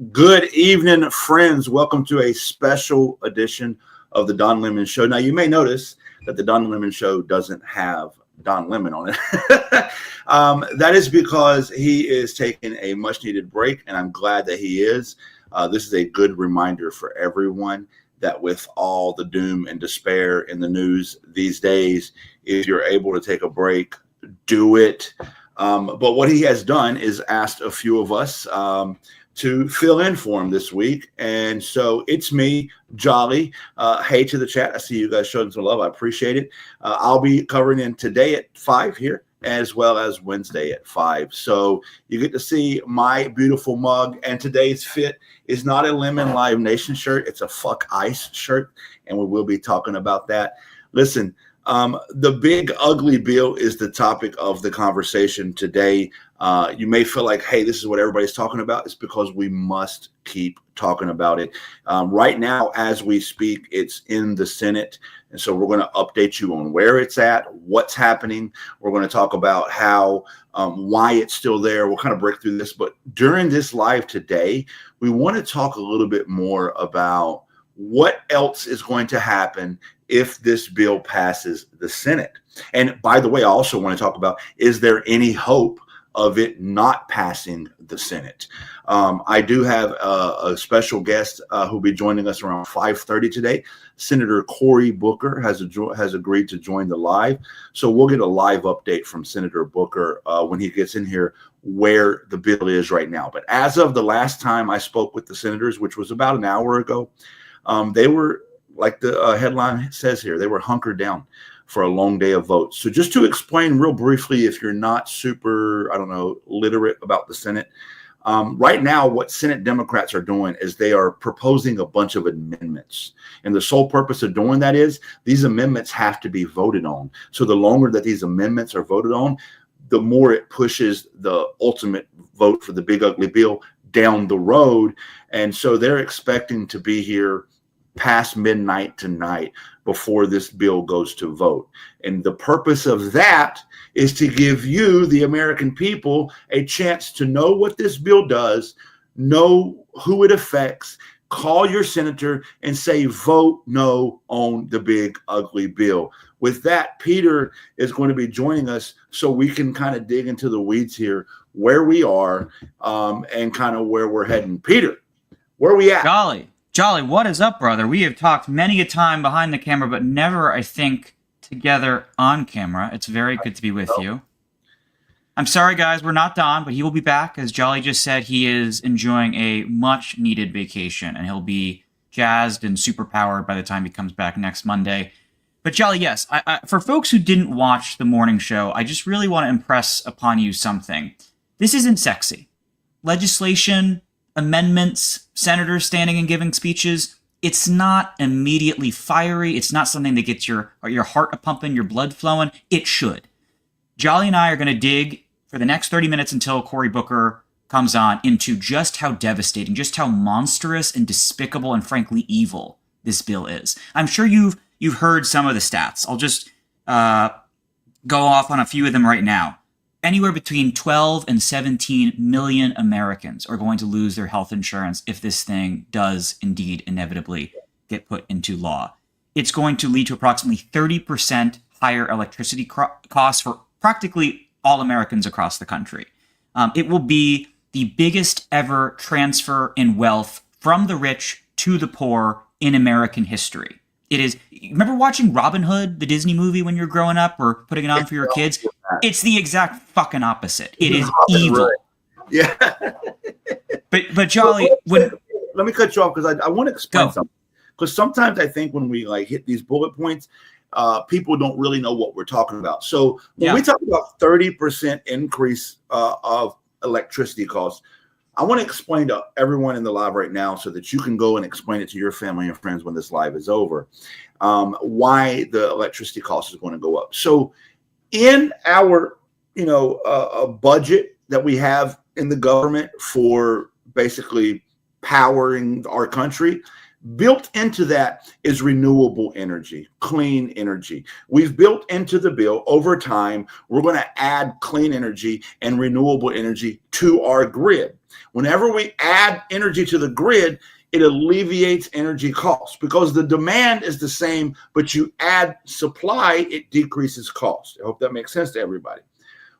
Good evening, friends. Welcome to a special edition of the Don Lemon Show. Now, you may notice that the Don Lemon Show doesn't have Don Lemon on it. That is because he is taking a much-needed break, and I'm glad that he is. This is a good reminder for everyone that with all the doom and despair in the news these days, if you're able to take a break, do it. But what he has done is asked a few of us to fill in for him this week. And so it's me, Jolly. Hey to the chat. I see you guys showing some love. I appreciate it. I'll be covering in today at 5 here, as well as Wednesday at 5. So you get to see my beautiful mug. And today's fit is not a Lemon Live Nation shirt. It's a Fuck Ice shirt. And we will be talking about that. Listen, the big ugly bill is the topic of the conversation today. You may feel like, hey, this is what everybody's talking about. It's because we must keep talking about it. Right now, as we speak, it's in the Senate. And so we're going to update you on where it's at, what's happening. We're going to talk about how, why it's still there. We'll kind of break through this. But during this live today, we want to talk a little bit more about what else is going to happen if this bill passes the Senate. And by the way, I also want to talk about, is there any hope of it not passing the Senate? I do have a special guest who'll be joining us around 5:30 today. Senator Cory Booker has agreed to join the live. So we'll get a live update from Senator Booker when he gets in here where the bill is right now. But as of the last time I spoke with the senators, which was about an hour ago, they were, like the headline says here, they were hunkered down for a long day of votes. So just to explain real briefly, if you're not super, literate about the Senate, right now what Senate Democrats are doing is they are proposing a bunch of amendments. And the sole purpose of doing that is these amendments have to be voted on. So the longer that these amendments are voted on, the more it pushes the ultimate vote for the big ugly bill down the road. And so they're expecting to be here past midnight tonight before this bill goes to vote. And the purpose of that is to give you, the American people, a chance to know what this bill does, know who it affects, call your senator and say, vote no on the big ugly bill. With that, Peter is going to be joining us so we can kind of dig into the weeds here, where we are and kind of where we're heading. Peter, where are we at? Jolly, what is up, brother? We have talked many a time behind the camera, but never, I think, together on camera. It's very good to be with you. I'm sorry, guys, we're not Don, but he will be back. As Jolly just said, he is enjoying a much-needed vacation, and he'll be jazzed and superpowered by the time he comes back next Monday. But Jolly, yes, for folks who didn't watch the morning show, I just really want to impress upon you something. This isn't sexy. Legislation, amendments, senators standing and giving speeches, it's not immediately fiery. It's not something that gets your heart a-pumping, your blood flowing. It should. Jolly and I are going to dig for the next 30 minutes until Cory Booker comes on into just how devastating, just how monstrous and despicable and frankly evil this bill is. I'm sure you've heard some of the stats. I'll just go off on a few of them right now. Anywhere between 12 and 17 million Americans are going to lose their health insurance if this thing does indeed inevitably get put into law. It's going to lead to approximately 30% higher electricity costs for practically all Americans across the country. It will be the biggest ever transfer in wealth from the rich to the poor in American history. It is. Remember watching Robin Hood, the Disney movie, when you were growing up, or putting it on for your kids? It's the exact fucking opposite. It is evil. Right. Yeah. But Jolly, let me cut you off because I want to explain something. Because sometimes I think when we hit these bullet points, people don't really know what we're talking about. So when we talk about 30% increase of electricity costs, I want to explain to everyone in the live right now so that you can go and explain it to your family and friends when this live is over, why the electricity cost is going to go up. So in our, a budget that we have in the government for basically powering our country, Built into that is renewable energy, clean energy. We've built into the bill over time, we're going to add clean energy and renewable energy to our grid. Whenever we add energy to the grid, it alleviates energy costs because the demand is the same, but you add supply, it decreases cost. I hope that makes sense to everybody.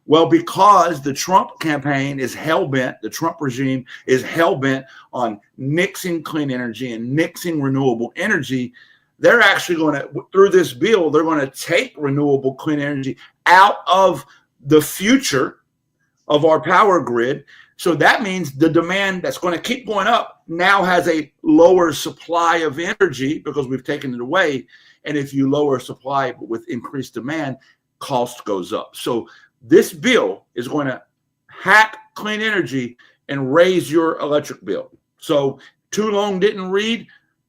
Well, because the Trump campaign is hell-bent, the Trump regime is hell-bent on nixing clean energy and nixing renewable energy, they're actually going to, through this bill, they're going to take renewable clean energy out of the future of our power grid. So that means the demand that's going to keep going up now has a lower supply of energy because we've taken it away. And if you lower supply with increased demand, cost goes up. So this bill is going to hack clean energy and raise your electric bill. So too long didn't read,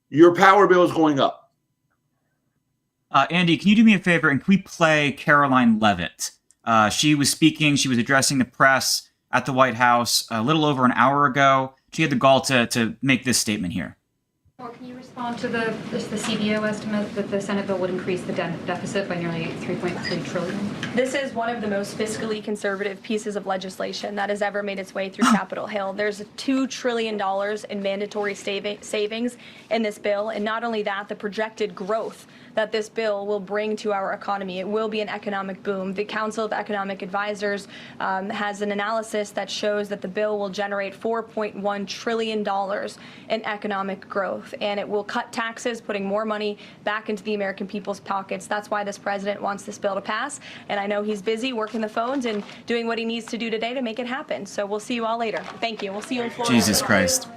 your power bill is going up. Andy, can you do me a favor and can we play Karoline Leavitt? She was speaking, she was addressing the press at the White House a little over an hour ago. She had the gall to make this statement here. Or can you respond to the CBO estimate that the Senate bill would increase the deficit by nearly $3.3 trillion? This is one of the most fiscally conservative pieces of legislation that has ever made its way through Capitol Hill. There's $2 trillion in mandatory savings in this bill. And not only that, the projected growth that this bill will bring to our economy. It will be an economic boom. The Council of Economic Advisors has an analysis that shows that the bill will generate $4.1 trillion in economic growth, and it will cut taxes, putting more money back into the American people's pockets. That's why this president wants this bill to pass, and I know he's busy working the phones and doing what he needs to do today to make it happen. So we'll see you all later. Thank you. We'll see you in Florida. Jesus Christ.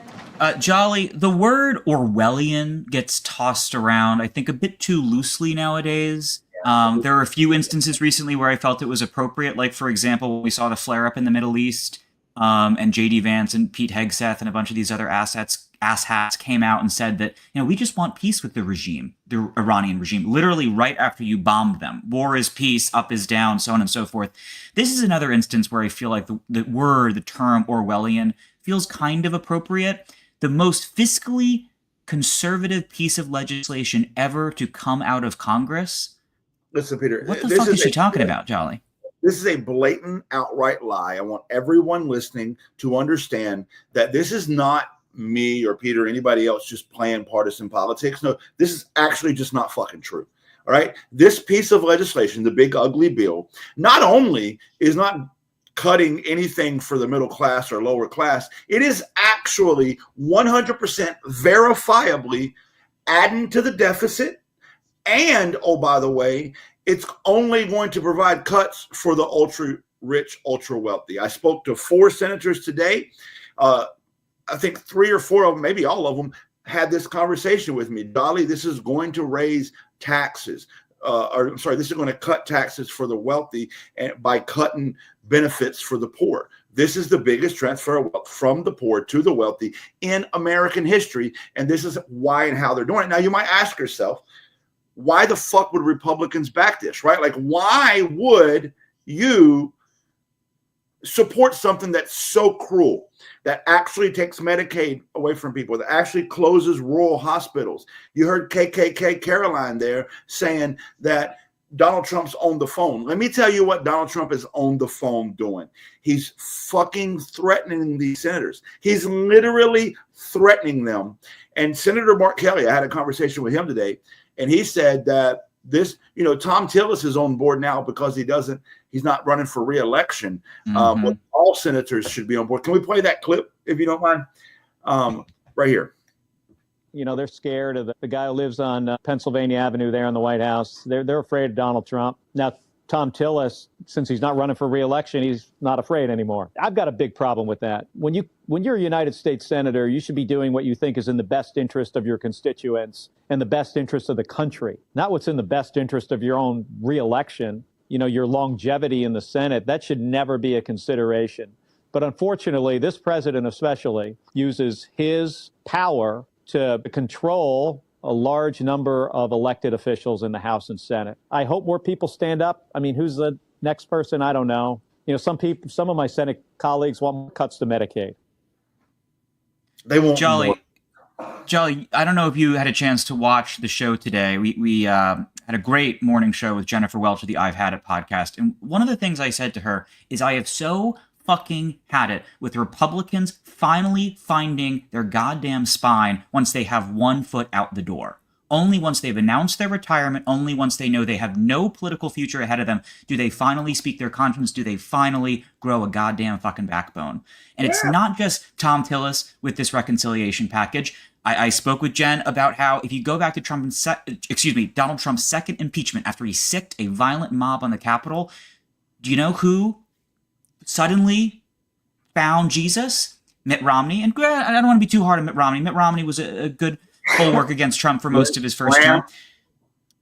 Jolly, the word Orwellian gets tossed around, I think, a bit too loosely nowadays. There were a few instances recently where I felt it was appropriate, like, for example, when we saw the flare-up in the Middle East, and J.D. Vance and Pete Hegseth and a bunch of these other asshats came out and said that, we just want peace with the regime, the Iranian regime, literally right after you bombed them. War is peace, up is down, so on and so forth. This is another instance where I feel like the term Orwellian feels kind of appropriate. The most fiscally conservative piece of legislation ever to come out of Congress. Listen, Peter, what the fuck is she talking about, Jolly? This is a blatant, outright lie. I want everyone listening to understand that this is not me or Peter or anybody else just playing partisan politics. No, this is actually just not fucking true. All right. This piece of legislation, the big ugly bill, not only is not cutting anything for the middle class or lower class, it is actually 100% verifiably adding to the deficit. And, oh, by the way, it's only going to provide cuts for the ultra rich, ultra wealthy. I spoke to 4 senators today. I think 3 or 4 of them, maybe all of them, had this conversation with me. Dolly, this is going to raise taxes. This is going to cut taxes for the wealthy by cutting benefits for the poor. This is the biggest transfer of wealth from the poor to the wealthy in American history. And this is why and how they're doing it. Now, you might ask yourself, why the fuck would Republicans back this, right? Like, why would you support something that's so cruel, that actually takes Medicaid away from people, that actually closes rural hospitals? You heard KKK Karoline there saying that Donald Trump's on the phone. Let me tell you what Donald Trump is on the phone doing. He's fucking threatening these senators. He's literally threatening them. And Senator Mark Kelly, I had a conversation with him today, and he said that this, Tom Tillis is on board now because he's not running for re-election. But all senators should be on board. Can we play that clip, if you don't mind? Right here. They're scared of the guy who lives on Pennsylvania Avenue there in the White House. They're afraid of Donald Trump. Now, Tom Tillis, since he's not running for re-election, he's not afraid anymore. I've got a big problem with that. When you're a United States senator, you should be doing what you think is in the best interest of your constituents and the best interest of the country, not what's in the best interest of your own re-election. Your longevity in the Senate, that should never be a consideration. But unfortunately, this president especially uses his power to control a large number of elected officials in the House and Senate. I hope more people stand up. I mean, who's the next person? I don't know. Some of my Senate colleagues want more cuts to Medicaid. They want Jolly. more. Jolly, I don't know if you had a chance to watch the show today. We had a great morning show with Jennifer Welch of the I've Had It podcast. And one of the things I said to her is I have so fucking had it with Republicans finally finding their goddamn spine once they have one foot out the door. Only once they've announced their retirement, only once they know they have no political future ahead of them, do they finally speak their conscience, do they finally grow a goddamn fucking backbone. And it's not just Tom Tillis with this reconciliation package. I spoke with Jen about how if you go back to Donald Trump's second impeachment after he sicked a violent mob on the Capitol, do you know who suddenly found Jesus? Mitt Romney. And I don't want to be too hard on Mitt Romney. Mitt Romney was a good bulwark against Trump for most of his first term.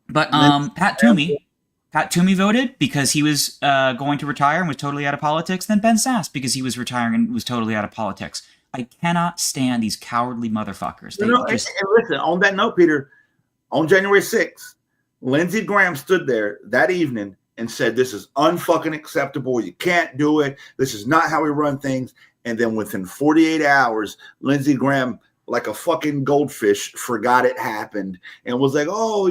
But Pat Toomey voted because he was going to retire and was totally out of politics. Then Ben Sasse because he was retiring and was totally out of politics. I cannot stand these cowardly motherfuckers. And listen, on that note, Peter, on January 6th, Lindsey Graham stood there that evening and said, this is unfucking acceptable. You can't do it. This is not how we run things. And then within 48 hours, Lindsey Graham, like a fucking goldfish, forgot it happened and was like, oh,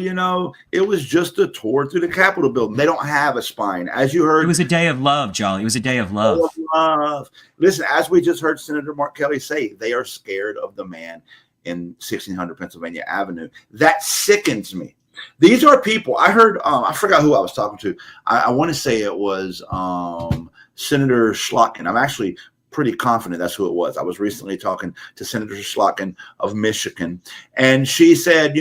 it was just a tour through the Capitol building. They don't have a spine. As you heard. It was a day of love, Jolly. It was a day of love. Listen, as we just heard Senator Mark Kelly say, they are scared of the man in 1600 Pennsylvania Avenue. That sickens me. These are people. I heard, I forgot who I was talking to. I want to say it was Senator Schlotkin. I'm actually pretty confident that's who it was. I was recently talking to Senator Schlotkin of Michigan, and she said,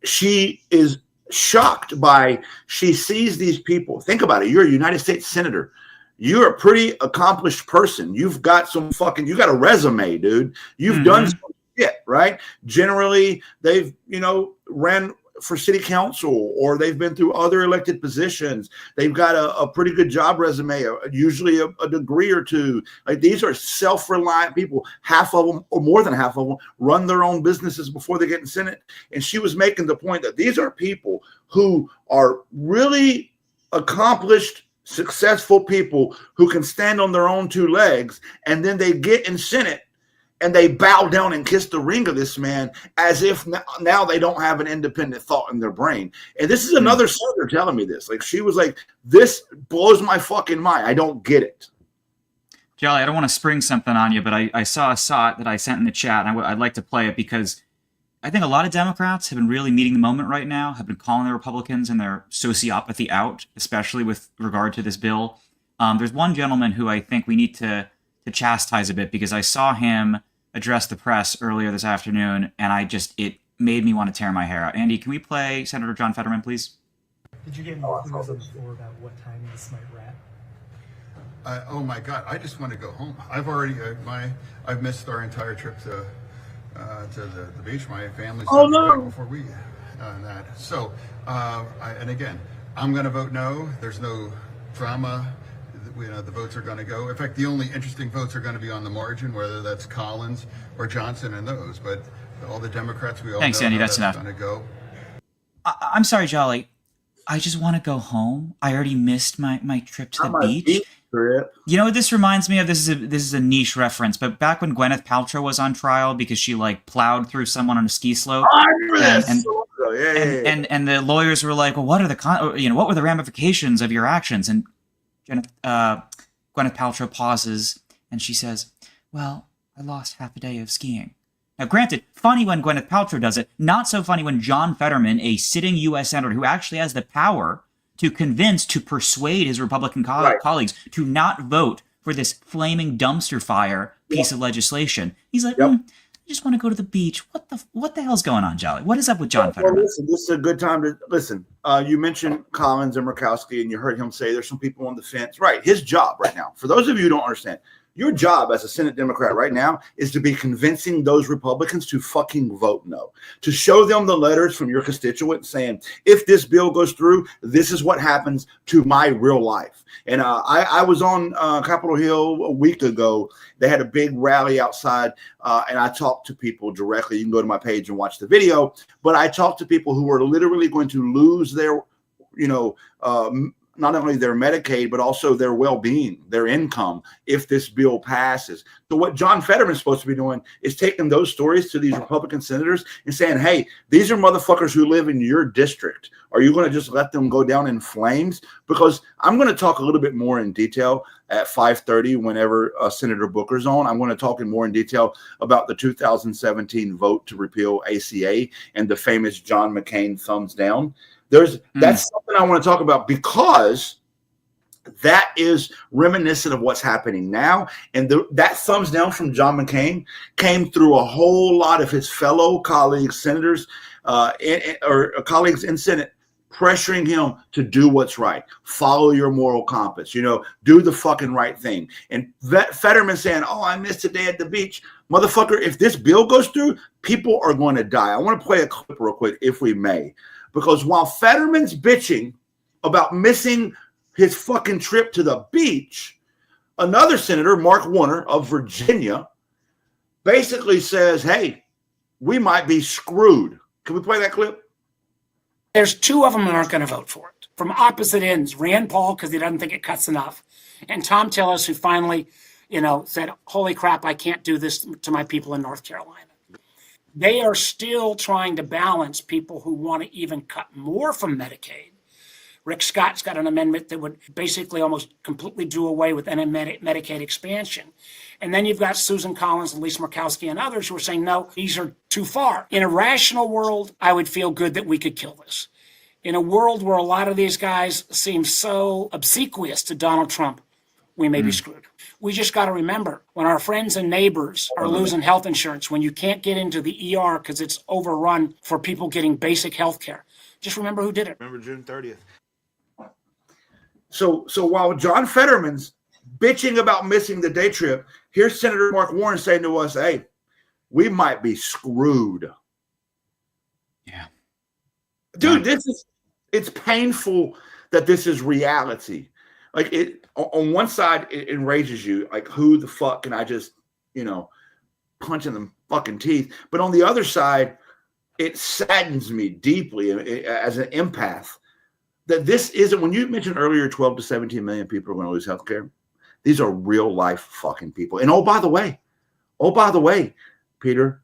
she is shocked by, she sees these people. Think about it. You're a United States Senator. You're a pretty accomplished person. You've got you got a resume, dude. You've done some shit, right? Generally, they've, ran for city council or they've been through other elected positions. They've got a pretty good job resume, usually a degree or two. Like, these are self-reliant people. Half of them, or more than half of them, run their own businesses before they get in Senate. And she was making the point that these are people who are really accomplished, successful people who can stand on their own two legs, and then they get in Senate and they bow down and kiss the ring of this man as if now they don't have an independent thought in their brain. And this is another senator telling me this. Like, she was like, this blows my fucking mind. I don't get it. Jolly, I don't want to spring something on you, but I saw a SOT that I sent in the chat, and I'd like to play it because I think a lot of Democrats have been really meeting the moment right now, have been calling the Republicans and their sociopathy out, especially with regard to this bill. There's one gentleman who I think we need to chastise a bit because I saw him address the press earlier this afternoon, and it made me want to tear my hair out. Andy, can we play Senator John Fetterman, please? Did you get any clues on the floor about what time this might wrap? Oh my God! I just want to go home. I've already I've missed our entire trip to the beach. My family's back before we that. So and again, I'm going to vote no. There's no drama. The votes are going to go. In fact, the only interesting votes are going to be on the margin, whether that's Collins or Johnson and those. But all the Democrats, we all Thanks, know Andy. how That's enough. Going to go. I'm sorry, Jolly. I just want to go home. I already missed my trip to the beach. You know what this reminds me of? This is a niche reference, but back when Gwyneth Paltrow was on trial because she plowed through someone on a ski slope, and the lawyers were like, "Well, what are what were the ramifications of your actions?" And Gwyneth Paltrow pauses and she says, well, I lost half a day of skiing. Now, granted, funny when Gwyneth Paltrow does it, not so funny when John Fetterman, a sitting U.S. senator who actually has the power to persuade his Republican colleagues to not vote for this flaming dumpster fire piece of legislation. He's like, I just want to go to the beach. What the hell's going on, Jolly? What is up with John Fetterman? Listen, this is a good time to listen. You mentioned Collins and Murkowski, and you heard him say there's some people on the fence. Right. His job right now, for those of you who don't understand, your job as a Senate Democrat right now is to be convincing those Republicans to fucking vote no, to show them the letters from your constituents saying, if this bill goes through, this is what happens to my real life. And I was on Capitol Hill a week ago. They had a big rally outside, and I talked to people directly. You can go to my page and watch the video. But I talked to people who were literally going to lose their, not only their Medicaid, but also their well-being, their income, if this bill passes. So what John Fetterman is supposed to be doing is taking those stories to these Republican senators and saying, hey, these are motherfuckers who live in your district. Are you going to just let them go down in flames? Because I'm going to talk a little bit more in detail at 5:30 whenever Senator Booker's on. I'm going to talk in more in detail about the 2017 vote to repeal ACA and the famous John McCain thumbs down. That's something I want to talk about, because that is reminiscent of what's happening now. And that thumbs down from John McCain came through a whole lot of his fellow colleagues, senators, or colleagues in Senate, pressuring him to do what's right, follow your moral compass, do the fucking right thing. And Fetterman saying, oh, I missed a day at the beach. Motherfucker, if this bill goes through, people are going to die. I want to play a clip real quick, if we may. Because while Fetterman's bitching about missing his fucking trip to the beach, another senator, Mark Warner of Virginia, basically says, hey, we might be screwed. Can we play that clip? There's two of them that aren't going to vote for it. From opposite ends, Rand Paul, because he doesn't think it cuts enough, and Tom Tillis, who finally, said, holy crap, I can't do this to my people in North Carolina. They are still trying to balance people who want to even cut more from Medicaid. Rick Scott's got an amendment that would basically almost completely do away with any Medicaid expansion. And then you've got Susan Collins and Lisa Murkowski and others who are saying, no, these are too far. In a rational world, I would feel good that we could kill this. In a world where a lot of these guys seem so obsequious to Donald Trump, we may be screwed. We just got to remember, when our friends and neighbors are losing health insurance, when you can't get into the ER because it's overrun for people getting basic health care, just remember who did it. Remember June 30th. So while John Fetterman's bitching about missing the day trip, here's Senator Mark Warren saying to us, hey, we might be screwed. Yeah. Dude, it's painful that this is reality. Like, it on one side, it enrages you. Like, who the fuck can I just, punch in the fucking teeth? But on the other side, it saddens me deeply as an empath that this isn't, when you mentioned earlier, 12 to 17 million people are going to lose health care. These are real life fucking people. And oh, by the way, Peter,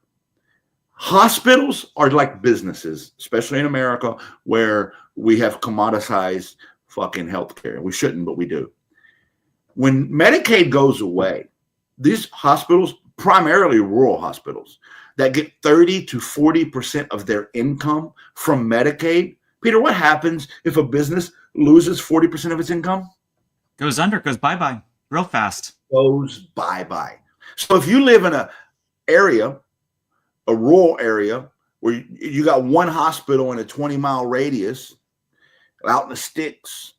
hospitals are like businesses, especially in America, where we have commoditized fucking healthcare. We shouldn't, but we do. When Medicaid goes away, these hospitals, primarily rural hospitals, that get 30 to 40% of their income from Medicaid. Peter, what happens if a business loses 40% of its income? Goes under, goes bye-bye real fast. Goes bye-bye. So if you live in a rural area, where you got one hospital in a 20-mile radius out in the sticks,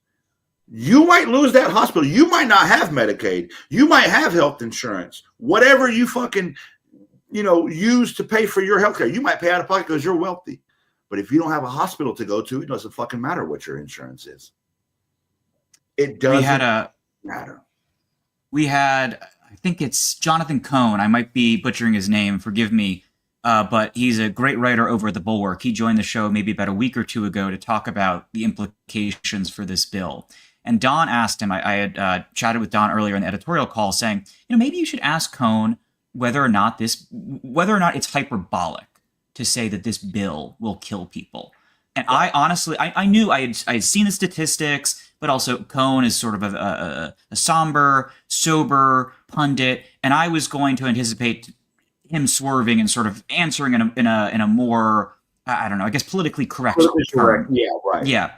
you might lose that hospital. You might not have Medicaid. You might have health insurance. Whatever you fucking, use to pay for your health care, you might pay out of pocket because you're wealthy. But if you don't have a hospital to go to, it doesn't fucking matter what your insurance is. It doesn't matter. We had, I think it's Jonathan Cohn. I might be butchering his name. Forgive me. But he's a great writer over at The Bulwark. He joined the show maybe about a week or two ago to talk about the implications for this bill. And Don asked him, I had chatted with Don earlier in the editorial call saying, maybe you should ask Cohn whether or not it's hyperbolic to say that this bill will kill people. And I honestly, I knew I had seen the statistics, but also Cohn is sort of a somber, sober pundit. And I was going to anticipate him swerving and sort of answering in a more, I don't know, I guess politically correct term. Yeah, right. Yeah.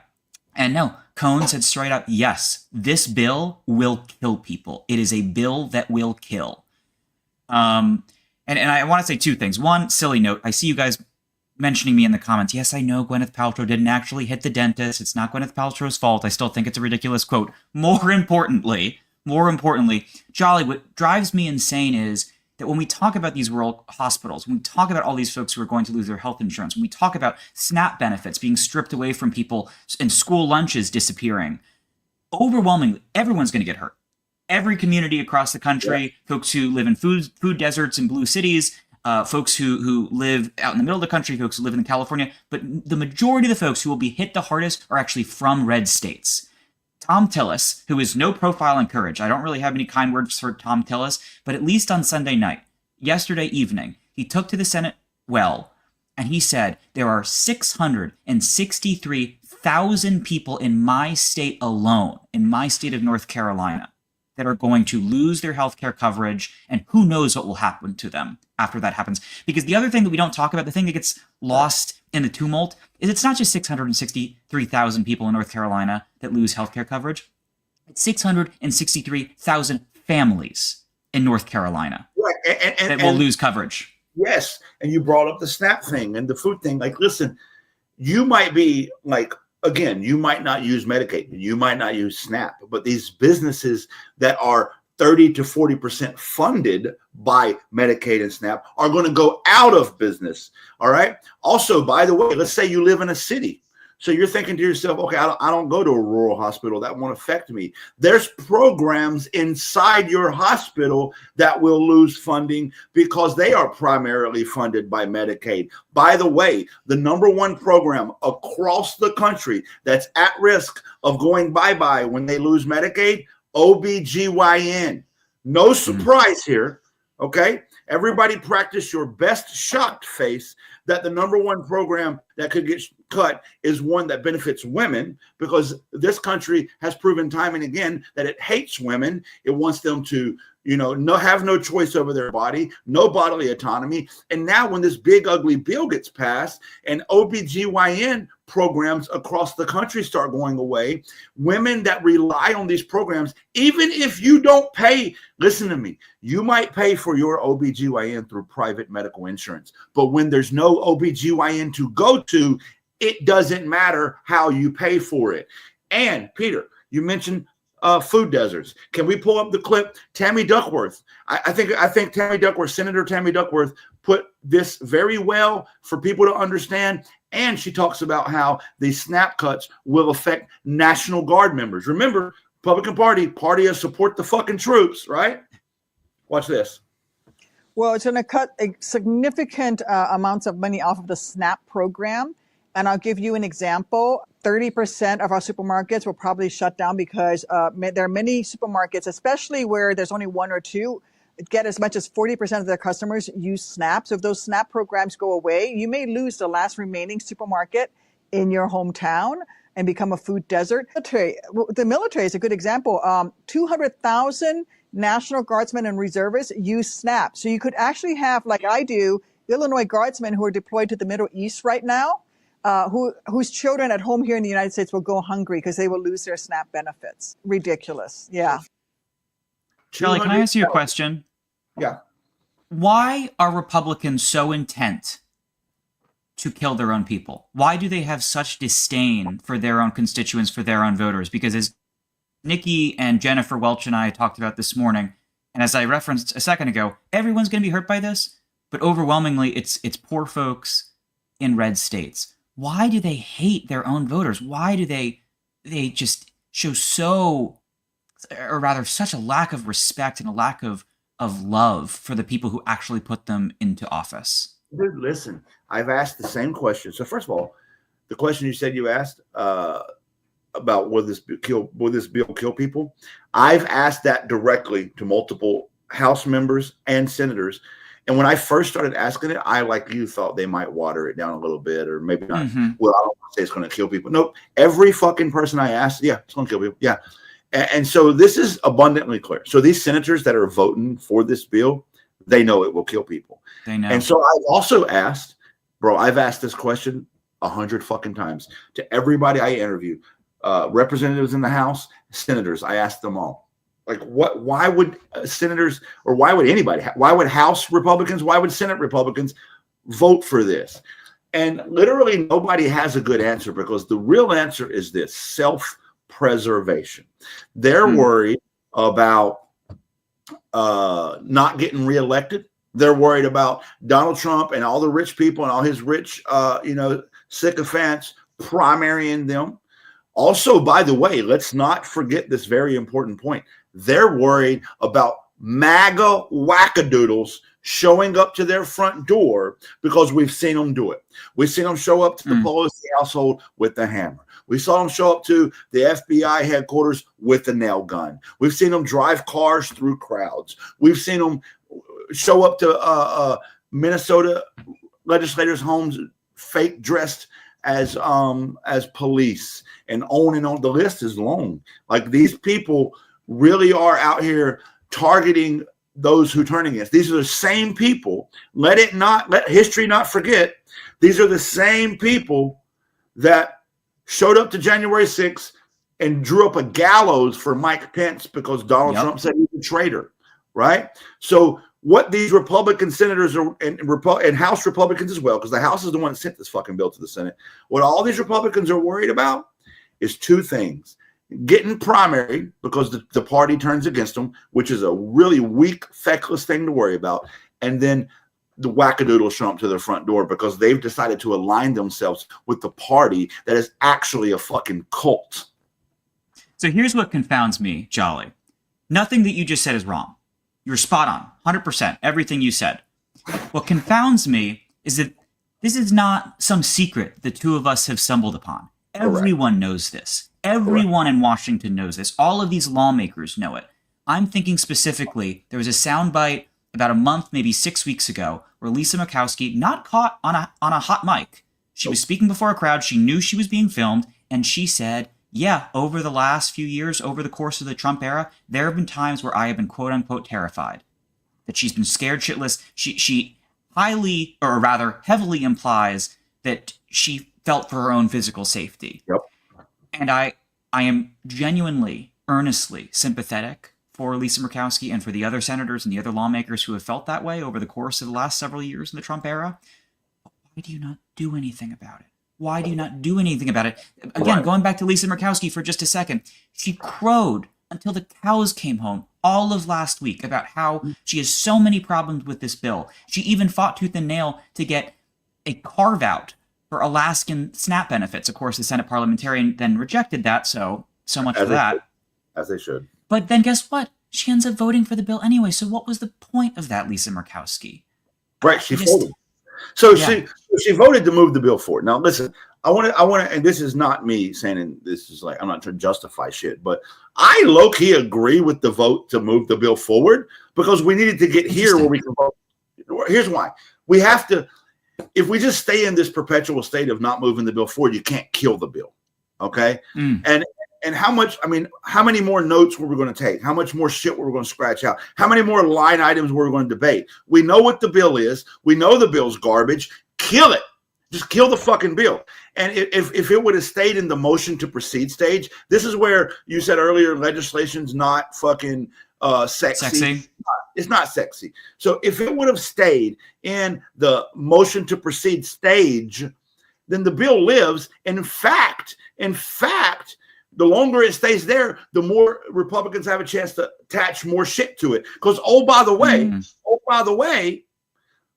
And no, Cohn said straight up, yes, this bill will kill people. It is a bill that will kill. And I want to say two things. One, silly note. I see you guys mentioning me in the comments. Yes, I know Gwyneth Paltrow didn't actually hit the dentist. It's not Gwyneth Paltrow's fault. I still think it's a ridiculous quote. More importantly, Jolly, what drives me insane is that when we talk about these rural hospitals, when we talk about all these folks who are going to lose their health insurance, when we talk about SNAP benefits being stripped away from people and school lunches disappearing, overwhelmingly, everyone's going to get hurt. Every community across the country, folks who live in food deserts in blue cities, folks who live out in the middle of the country, folks who live in California, but the majority of the folks who will be hit the hardest are actually from red states. Tom Tillis, who is no profile in courage. I don't really have any kind words for Tom Tillis, but at least on Sunday night, yesterday evening, he took to the Senate well, and he said there are 663,000 people in my state alone, in my state of North Carolina, that are going to lose their health care coverage, and who knows what will happen to them after that happens. Because the other thing that we don't talk about, the thing that gets lost in the tumult, is it's not just 663,000 people in North Carolina that lose health care coverage. It's 663,000 families in North Carolina that will lose coverage. Yes, and you brought up the SNAP thing and the food thing. Like, listen, you might be like, again, you might not use Medicaid, you might not use SNAP, but these businesses that are 30 to 40% funded by Medicaid and SNAP are going to go out of business. All right. Also, by the way, let's say you live in a city. So you're thinking to yourself, okay, I don't go to a rural hospital. That won't affect me. There's programs inside your hospital that will lose funding because they are primarily funded by Medicaid. By the way, the number one program across the country that's at risk of going bye-bye when they lose Medicaid, OBGYN. No surprise here. Okay. Everybody practice your best shocked face that the number one program that could get cut is one that benefits women, because this country has proven time and again that it hates women. It wants them to, have no choice over their body, no bodily autonomy. And now when this big ugly bill gets passed and OBGYN programs across the country start going away, women that rely on these programs, even if you don't pay, listen to me, you might pay for your OBGYN through private medical insurance. But when there's no OBGYN to go to, it doesn't matter how you pay for it. And Peter, you mentioned food deserts. Can we pull up the clip? Tammy Duckworth. I think Tammy Duckworth, Senator Tammy Duckworth, put this very well for people to understand. And she talks about how these SNAP cuts will affect National Guard members. Remember, Republican Party of support the fucking troops, right? Watch this. Well, it's going to cut a significant amounts of money off of the SNAP program. And I'll give you an example. 30% of our supermarkets will probably shut down because there are many supermarkets, especially where there's only one or two, get as much as 40% of their customers use SNAP. So if those SNAP programs go away, you may lose the last remaining supermarket in your hometown and become a food desert. The military is a good example. 200,000 National Guardsmen and reservists use SNAP. So you could actually have, like I do, Illinois Guardsmen who are deployed to the Middle East right now, whose children at home here in the United States will go hungry because they will lose their SNAP benefits. Ridiculous. Yeah. Charlie, can I ask you a question? Yeah. Why are Republicans so intent to kill their own people? Why do they have such disdain for their own constituents, for their own voters? Because as Nikki and Jennifer Welch and I talked about this morning, and as I referenced a second ago, everyone's going to be hurt by this, but overwhelmingly it's poor folks in red states. Why do they hate their own voters? Why do they just show such a lack of respect and a lack of love for the people who actually put them into office? Dude, listen, I've asked the same question. So first of all, the question you said you asked about will this bill kill people? I've asked that directly to multiple House members and senators. And when I first started asking it, I, like you, thought they might water it down a little bit, or maybe not. Mm-hmm. Well, I don't want to say it's going to kill people. Nope. Every fucking person I asked, yeah, it's going to kill people. Yeah. And so this is abundantly clear. So these senators that are voting for this bill, they know it will kill people. They know. And so I've also asked, I've asked this question 100 fucking times to everybody I interview, representatives in the House, senators. I asked them all. Like, why would senators, or why would anybody, why would House Republicans, why would Senate Republicans vote for this? And literally nobody has a good answer, because the real answer is this: self-preservation. They're worried about not getting reelected. They're worried about Donald Trump and all the rich people and all his rich, sycophants primarying them. Also, by the way, let's not forget this very important point. They're worried about MAGA wackadoodles showing up to their front door because we've seen them do it. We've seen them show up to the Pelosi household with the hammer. We saw them show up to the FBI headquarters with a nail gun. We've seen them drive cars through crowds. We've seen them show up to Minnesota legislators' homes fake dressed as police, and on and on. The list is long. Like, these people really are out here targeting those who turn against. These are the same people. Let history not forget. These are the same people that showed up to January 6th and drew up a gallows for Mike Pence because Donald Trump said he's a traitor, right? So what these Republican senators and House Republicans as well, because the House is the one that sent this fucking bill to the Senate, what all these Republicans are worried about is two things: getting primary because the party turns against them, which is a really weak, feckless thing to worry about, and then the wackadoodle show up to their front door because they've decided to align themselves with the party that is actually a fucking cult. So here's what confounds me, Jolly. Nothing that you just said is wrong. You're spot on, 100%, everything you said. What confounds me is that this is not some secret the two of us have stumbled upon. Everyone knows this. Everyone in Washington knows this. All of these lawmakers know it. I'm thinking specifically, there was a soundbite about a month, maybe 6 weeks ago, where Lisa Murkowski, not caught on a hot mic. She was speaking before a crowd. She knew she was being filmed, and she said, yeah, over the last few years, over the course of the Trump era, there have been times where I have been quote unquote terrified. That she's been scared shitless. She highly, or rather heavily implies that she felt for her own physical safety. Yep. And I am genuinely, earnestly sympathetic for Lisa Murkowski and for the other senators and the other lawmakers who have felt that way over the course of the last several years in the Trump era. But why do you not do anything about it? Why do you not do anything about it? Again, going back to Lisa Murkowski for just a second, she crowed until the cows came home all of last week about how she has so many problems with this bill. She even fought tooth and nail to get a carve-out for Alaskan SNAP benefits. Of course, the Senate parliamentarian then rejected that, so much for that. As they should. But then guess what? She ends up voting for the bill anyway, so what was the point of that, Lisa Murkowski? Right, she voted. So she voted to move the bill forward. Now, listen, I want to, and this is not me saying this is like, I'm not trying to justify shit, but I low-key agree with the vote to move the bill forward because we needed to get here where we can vote. Here's why. We have to, if we just stay in this perpetual state of not moving the bill forward, you can't kill the bill. Okay. And how many more notes were we going to take? How much more shit were we going to scratch out? How many more line items were we going to debate? We know what the bill is. We know the bill's garbage. Kill it. Just kill the fucking bill. And if it would have stayed in the motion to proceed stage, this is where you said earlier, legislation's not fucking sexy. It's not sexy. So if it would have stayed in the motion to proceed stage, then the bill lives. In fact, the longer it stays there, the more Republicans have a chance to attach more shit to it. Because, by the way,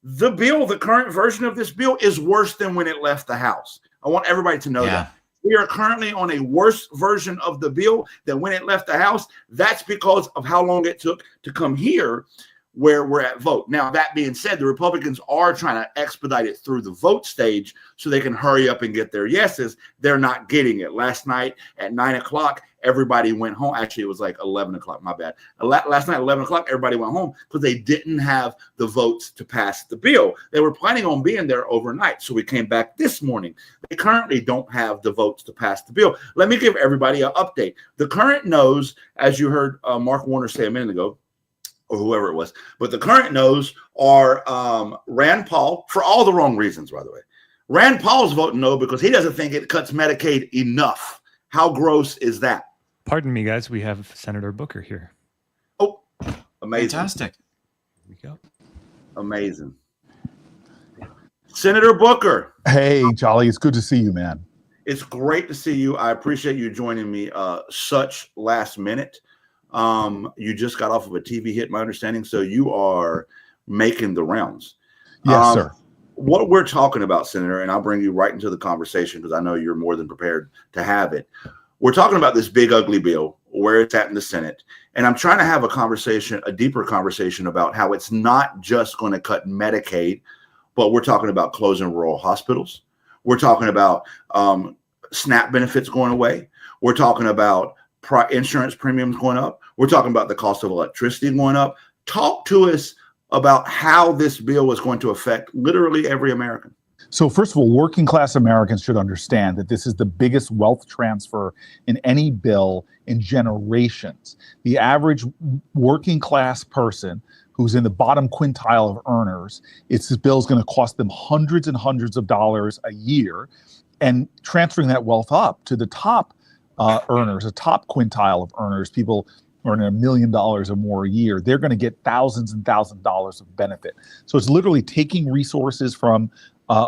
the bill, the current version of this bill is worse than when it left the House. I want everybody to know that. We are currently on a worse version of the bill than when it left the House. That's because of how long it took to come here where we're at vote. Now, that being said, the Republicans are trying to expedite it through the vote stage so they can hurry up and get their yeses. They're not getting it. Last night at 9 o'clock, everybody went home. Actually, it was like 11 o'clock. My bad. Last night at 11 o'clock, everybody went home because they didn't have the votes to pass the bill. They were planning on being there overnight. So we came back this morning. They currently don't have the votes to pass the bill. Let me give everybody an update. The current no's, as you heard Mark Warner say a minute ago, or whoever it was, but the current no's are Rand Paul, for all the wrong reasons, by the way. Rand Paul's voting no because he doesn't think it cuts Medicaid enough. How gross is that? Pardon me, guys. We have Senator Booker here. Oh, amazing. Fantastic. Here we go. Amazing. Senator Booker. Hey, Jolly. It's good to see you, man. It's great to see you. I appreciate you joining me such last minute. You just got off of a TV hit, my understanding. So you are making the rounds. Yes, sir. What we're talking about, Senator, and I'll bring you right into the conversation because I know you're more than prepared to have it. We're talking about this big, ugly bill, where it's at in the Senate. And I'm trying to have a deeper conversation about how it's not just going to cut Medicaid, but we're talking about closing rural hospitals. We're talking about SNAP benefits going away. We're talking about insurance premiums going up. We're talking about the cost of electricity going up. Talk to us about how this bill is going to affect literally every American. So first of all, working class Americans should understand that this is the biggest wealth transfer in any bill in generations. The average working class person who's in the bottom quintile of earners, this bill is going to cost them hundreds and hundreds of dollars a year, and transferring that wealth up to the top earners, a top quintile of earners, people earning $1 million or more a year, they're going to get thousands and thousands of dollars of benefit. So it's literally taking resources from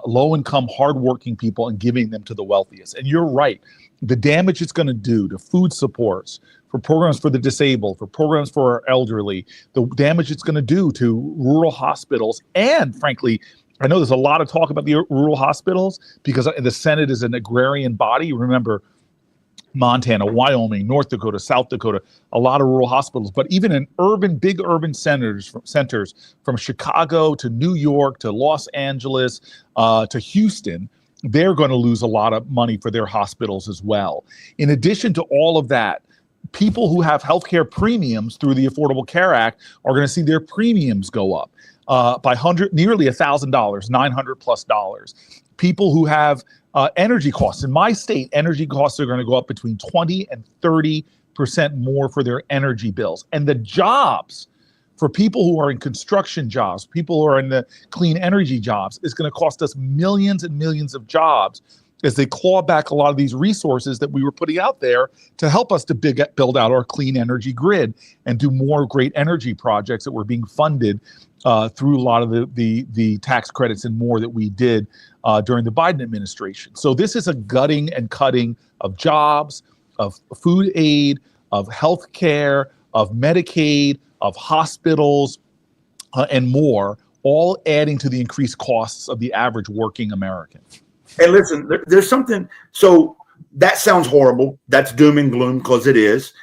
low-income, hardworking people and giving them to the wealthiest. And you're right. The damage it's going to do to food supports, for programs for the disabled, for programs for our elderly, the damage it's going to do to rural hospitals. And frankly, I know there's a lot of talk about the rural hospitals because the Senate is an agrarian body. Remember, Montana, Wyoming, North Dakota, South Dakota, a lot of rural hospitals. But even in big urban centers from Chicago to New York to Los Angeles to Houston, they're going to lose a lot of money for their hospitals as well. In addition to all of that, people who have healthcare premiums through the Affordable Care Act are going to see their premiums go up by nearly $1,000, $900+. People who have energy costs. In my state, energy costs are going to go up between 20 and 30% more for their energy bills. And the jobs for people who are in construction jobs, people who are in the clean energy jobs, is going to cost us millions and millions of jobs as they claw back a lot of these resources that we were putting out there to help us to build out our clean energy grid and do more great energy projects that were being funded through a lot of the tax credits and more that we did during the Biden administration. So this is a gutting and cutting of jobs, of food aid, of health care, of Medicaid, of hospitals, and more, all adding to the increased costs of the average working American. And listen, there's something, so that sounds horrible. That's doom and gloom, because it is.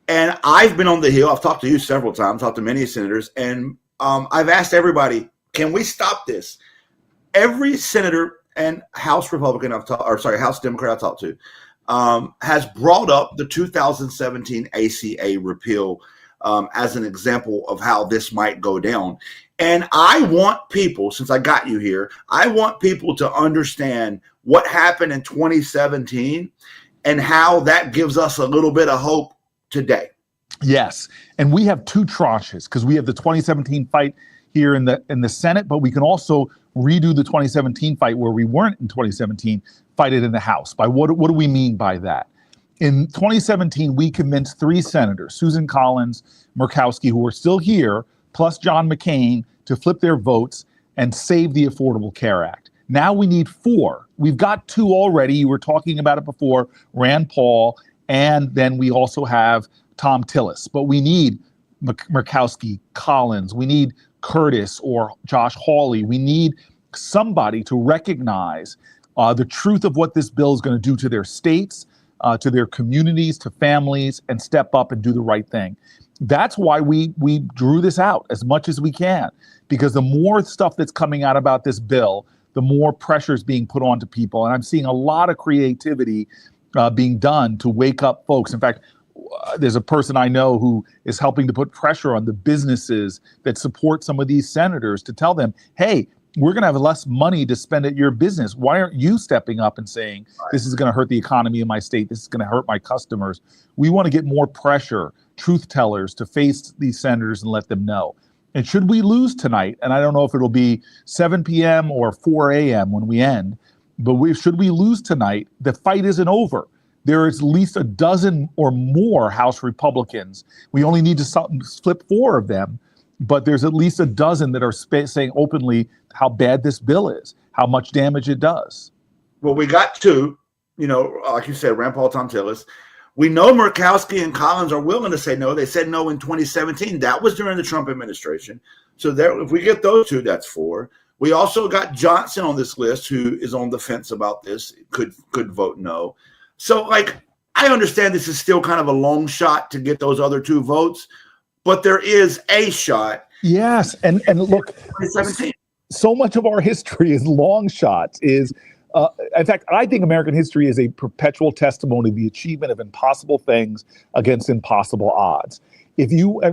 And I've been on the Hill. I've talked to you several times, talked to many senators, and I've asked everybody, can we stop this? Every senator and House Republican House Democrat I've talked to has brought up the 2017 ACA repeal as an example of how this might go down. And I want people, since I got you here, I want people to understand what happened in 2017 and how that gives us a little bit of hope today. Yes, and we have two tranches because we have the 2017 fight here in the Senate, but we can also redo the 2017 fight where we weren't in 2017, fight it in the House. By what do we mean by that? In 2017, we convinced 3 senators, Susan Collins, Murkowski, who are still here, plus John McCain, to flip their votes and save the Affordable Care Act. Now we need 4. We've got 2 already. You were talking about it before, Rand Paul, and then we also have Tom Tillis. But we need Murkowski, Collins, we need Curtis or Josh Hawley. We need somebody to recognize the truth of what this bill is going to do to their states, to their communities, to families, and step up and do the right thing. That's why we drew this out as much as we can, because the more stuff that's coming out about this bill, the more pressure is being put onto people. And I'm seeing a lot of creativity being done to wake up folks. In fact, there's a person I know who is helping to put pressure on the businesses that support some of these senators to tell them, hey, we're going to have less money to spend at your business. Why aren't you stepping up and saying, this is going to hurt the economy of my state, this is going to hurt my customers? We want to get more pressure, truth tellers, to face these senators and let them know. And should we lose tonight, and I don't know if it'll be 7 p.m. or 4 a.m. when we end, but should we lose tonight, the fight isn't over. There is at least a dozen or more House Republicans. We only need to flip 4 of them, but there's at least a dozen that are saying openly how bad this bill is, how much damage it does. Well, we got 2, like you said, Rand Paul, Tom Tillis. We know Murkowski and Collins are willing to say no. They said no in 2017. That was during the Trump administration. So there, if we get those 2, that's 4. We also got Johnson on this list, who is on the fence about this, could vote no. So, I understand this is still kind of a long shot to get those other 2 votes, but there is a shot. Yes, and look, 2017. So much of our history is long shots. In fact, I think American history is a perpetual testimony of the achievement of impossible things against impossible odds.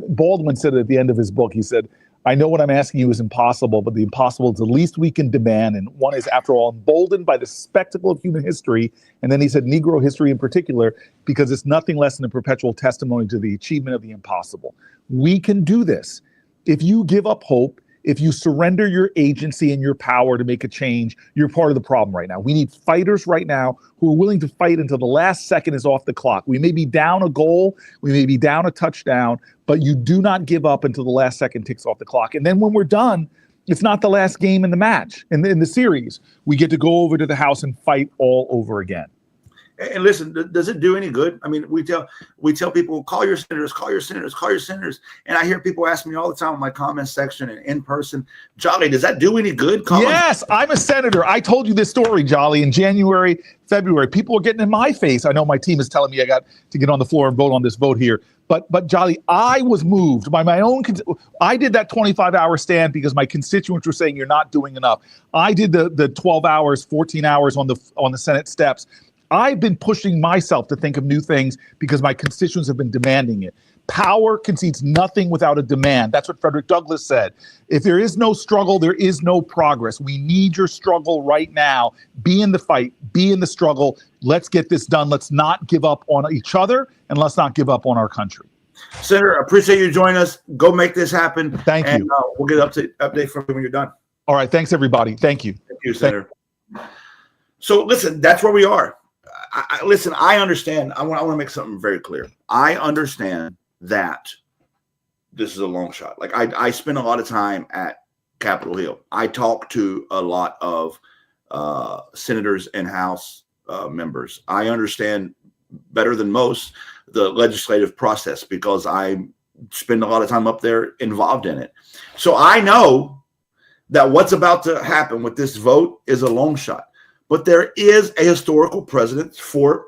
Baldwin said at the end of his book, he said, I know what I'm asking you is impossible, but the impossible is the least we can demand. And one is, after all, emboldened by the spectacle of human history. And then he said Negro history in particular, because it's nothing less than a perpetual testimony to the achievement of the impossible. We can do this. If you give up hope, if you surrender your agency and your power to make a change, you're part of the problem right now. We need fighters right now who are willing to fight until the last second is off the clock. We may be down a goal, we may be down a touchdown, but you do not give up until the last second ticks off the clock. And then when we're done, it's not the last game in the match, in the series. We get to go over to the house and fight all over again. And listen, does it do any good? I mean, we tell people, call your senators, call your senators, call your senators. And I hear people ask me all the time in my comment section and in person, Jolly, does that do any good? Yes, I'm a senator. I told you this story, Jolly, in January, February. People are getting in my face. I know my team is telling me I got to get on the floor and vote on this vote here. But Jolly, I was moved by my own. I did that 25-hour stand because my constituents were saying you're not doing enough. I did the 12 hours, 14 hours on the Senate steps. I've been pushing myself to think of new things because my constituents have been demanding it. Power concedes nothing without a demand. That's what Frederick Douglass said. If there is no struggle, there is no progress. We need your struggle right now. Be in the fight. Be in the struggle. Let's get this done. Let's not give up on each other, and let's not give up on our country. Senator, I appreciate you joining us. Go make this happen. Thank you. We'll get an update from you when you're done. All right. Thanks, everybody. Thank you. Thank you, Senator. So listen, that's where we are. Listen, I understand. I want to make something very clear. I understand that this is a long shot. Like I spend a lot of time at Capitol Hill. I talk to a lot of senators and House members. I understand better than most the legislative process because I spend a lot of time up there involved in it. So I know that what's about to happen with this vote is a long shot. But there is a historical precedent for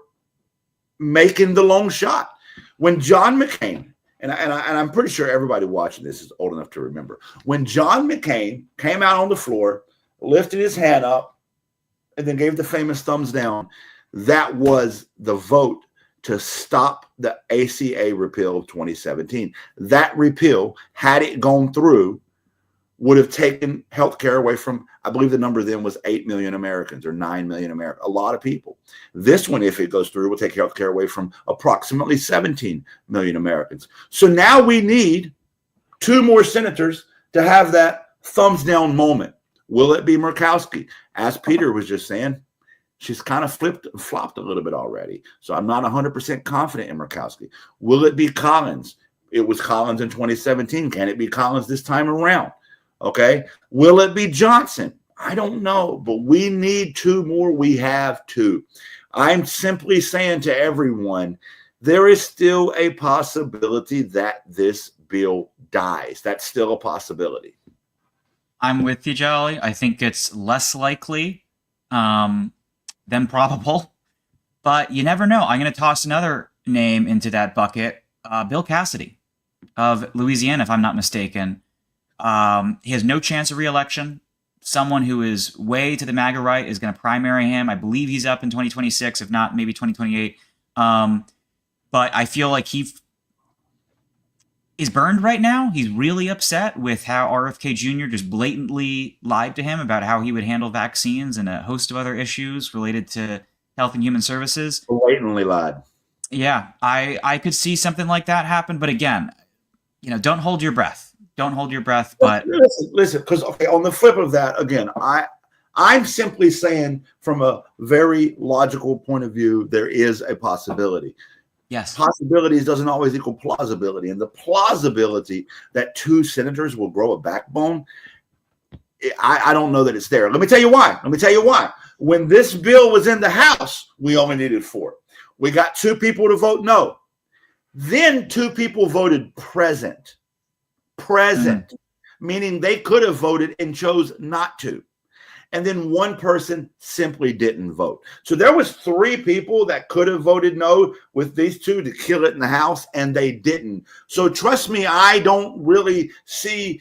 making the long shot. When John McCain, and I'm pretty sure everybody watching this is old enough to remember, when John McCain came out on the floor, lifted his hand up, and then gave the famous thumbs down, that was the vote to stop the ACA repeal of 2017. That repeal, had it gone through, would have taken healthcare away from, I believe the number then was 8 million Americans or 9 million Americans, a lot of people. This one, if it goes through, will take healthcare away from approximately 17 million Americans. So now we need 2 more senators to have that thumbs down moment. Will it be Murkowski? As Peter was just saying, she's kind of flopped a little bit already. So I'm not 100% confident in Murkowski. Will it be Collins? It was Collins in 2017. Can it be Collins this time around? Okay. Will it be Johnson? I don't know, but we need 2 more. We have 2. I'm simply saying to everyone, there is still a possibility that this bill dies. That's still a possibility. I'm with you, Jolly. I think it's less likely than probable, but you never know. I'm going to toss another name into that bucket, Bill Cassidy of Louisiana, if I'm not mistaken. He has no chance of re-election. Someone who is way to the MAGA right is going to primary him. I believe he's up in 2026, if not maybe 2028. But I feel like he is burned right now. He's really upset with how RFK Jr. just blatantly lied to him about how he would handle vaccines and a host of other issues related to health and human services. Blatantly lied. Yeah, I could see something like that happen. But again, don't hold your breath. Don't hold your breath, but listen, because on the flip of that, again, I'm simply saying from a very logical point of view, there is a possibility. Yes, possibilities doesn't always equal plausibility, and the plausibility that 2 senators will grow a backbone, I don't know that it's there. Let me tell you why. When this bill was in the House, we only needed 4. We got 2 people to vote no. Then 2 people voted present, meaning they could have voted and chose not to. and then one person simply didn't vote. So there was 3 people that could have voted no with these 2 to kill it in the House, and they didn't. So trust me, I don't really see,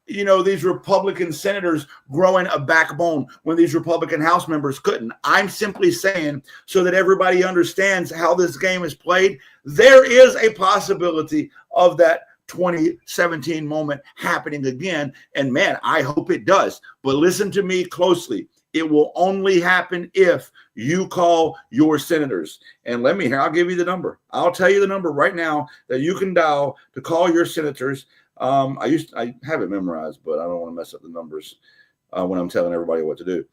you know, these Republican senators growing a backbone when these Republican House members couldn't. I'm simply saying, so that everybody understands how this game is played, there is a possibility of that 2017 moment happening again. And man, I hope it does. But listen to me closely. It will only happen if you call your senators. And let me here, I'll give you the number. I'll tell you the number right now that you can dial to call your senators. I have it memorized, but I don't want to mess up the numbers when I'm telling everybody what to do.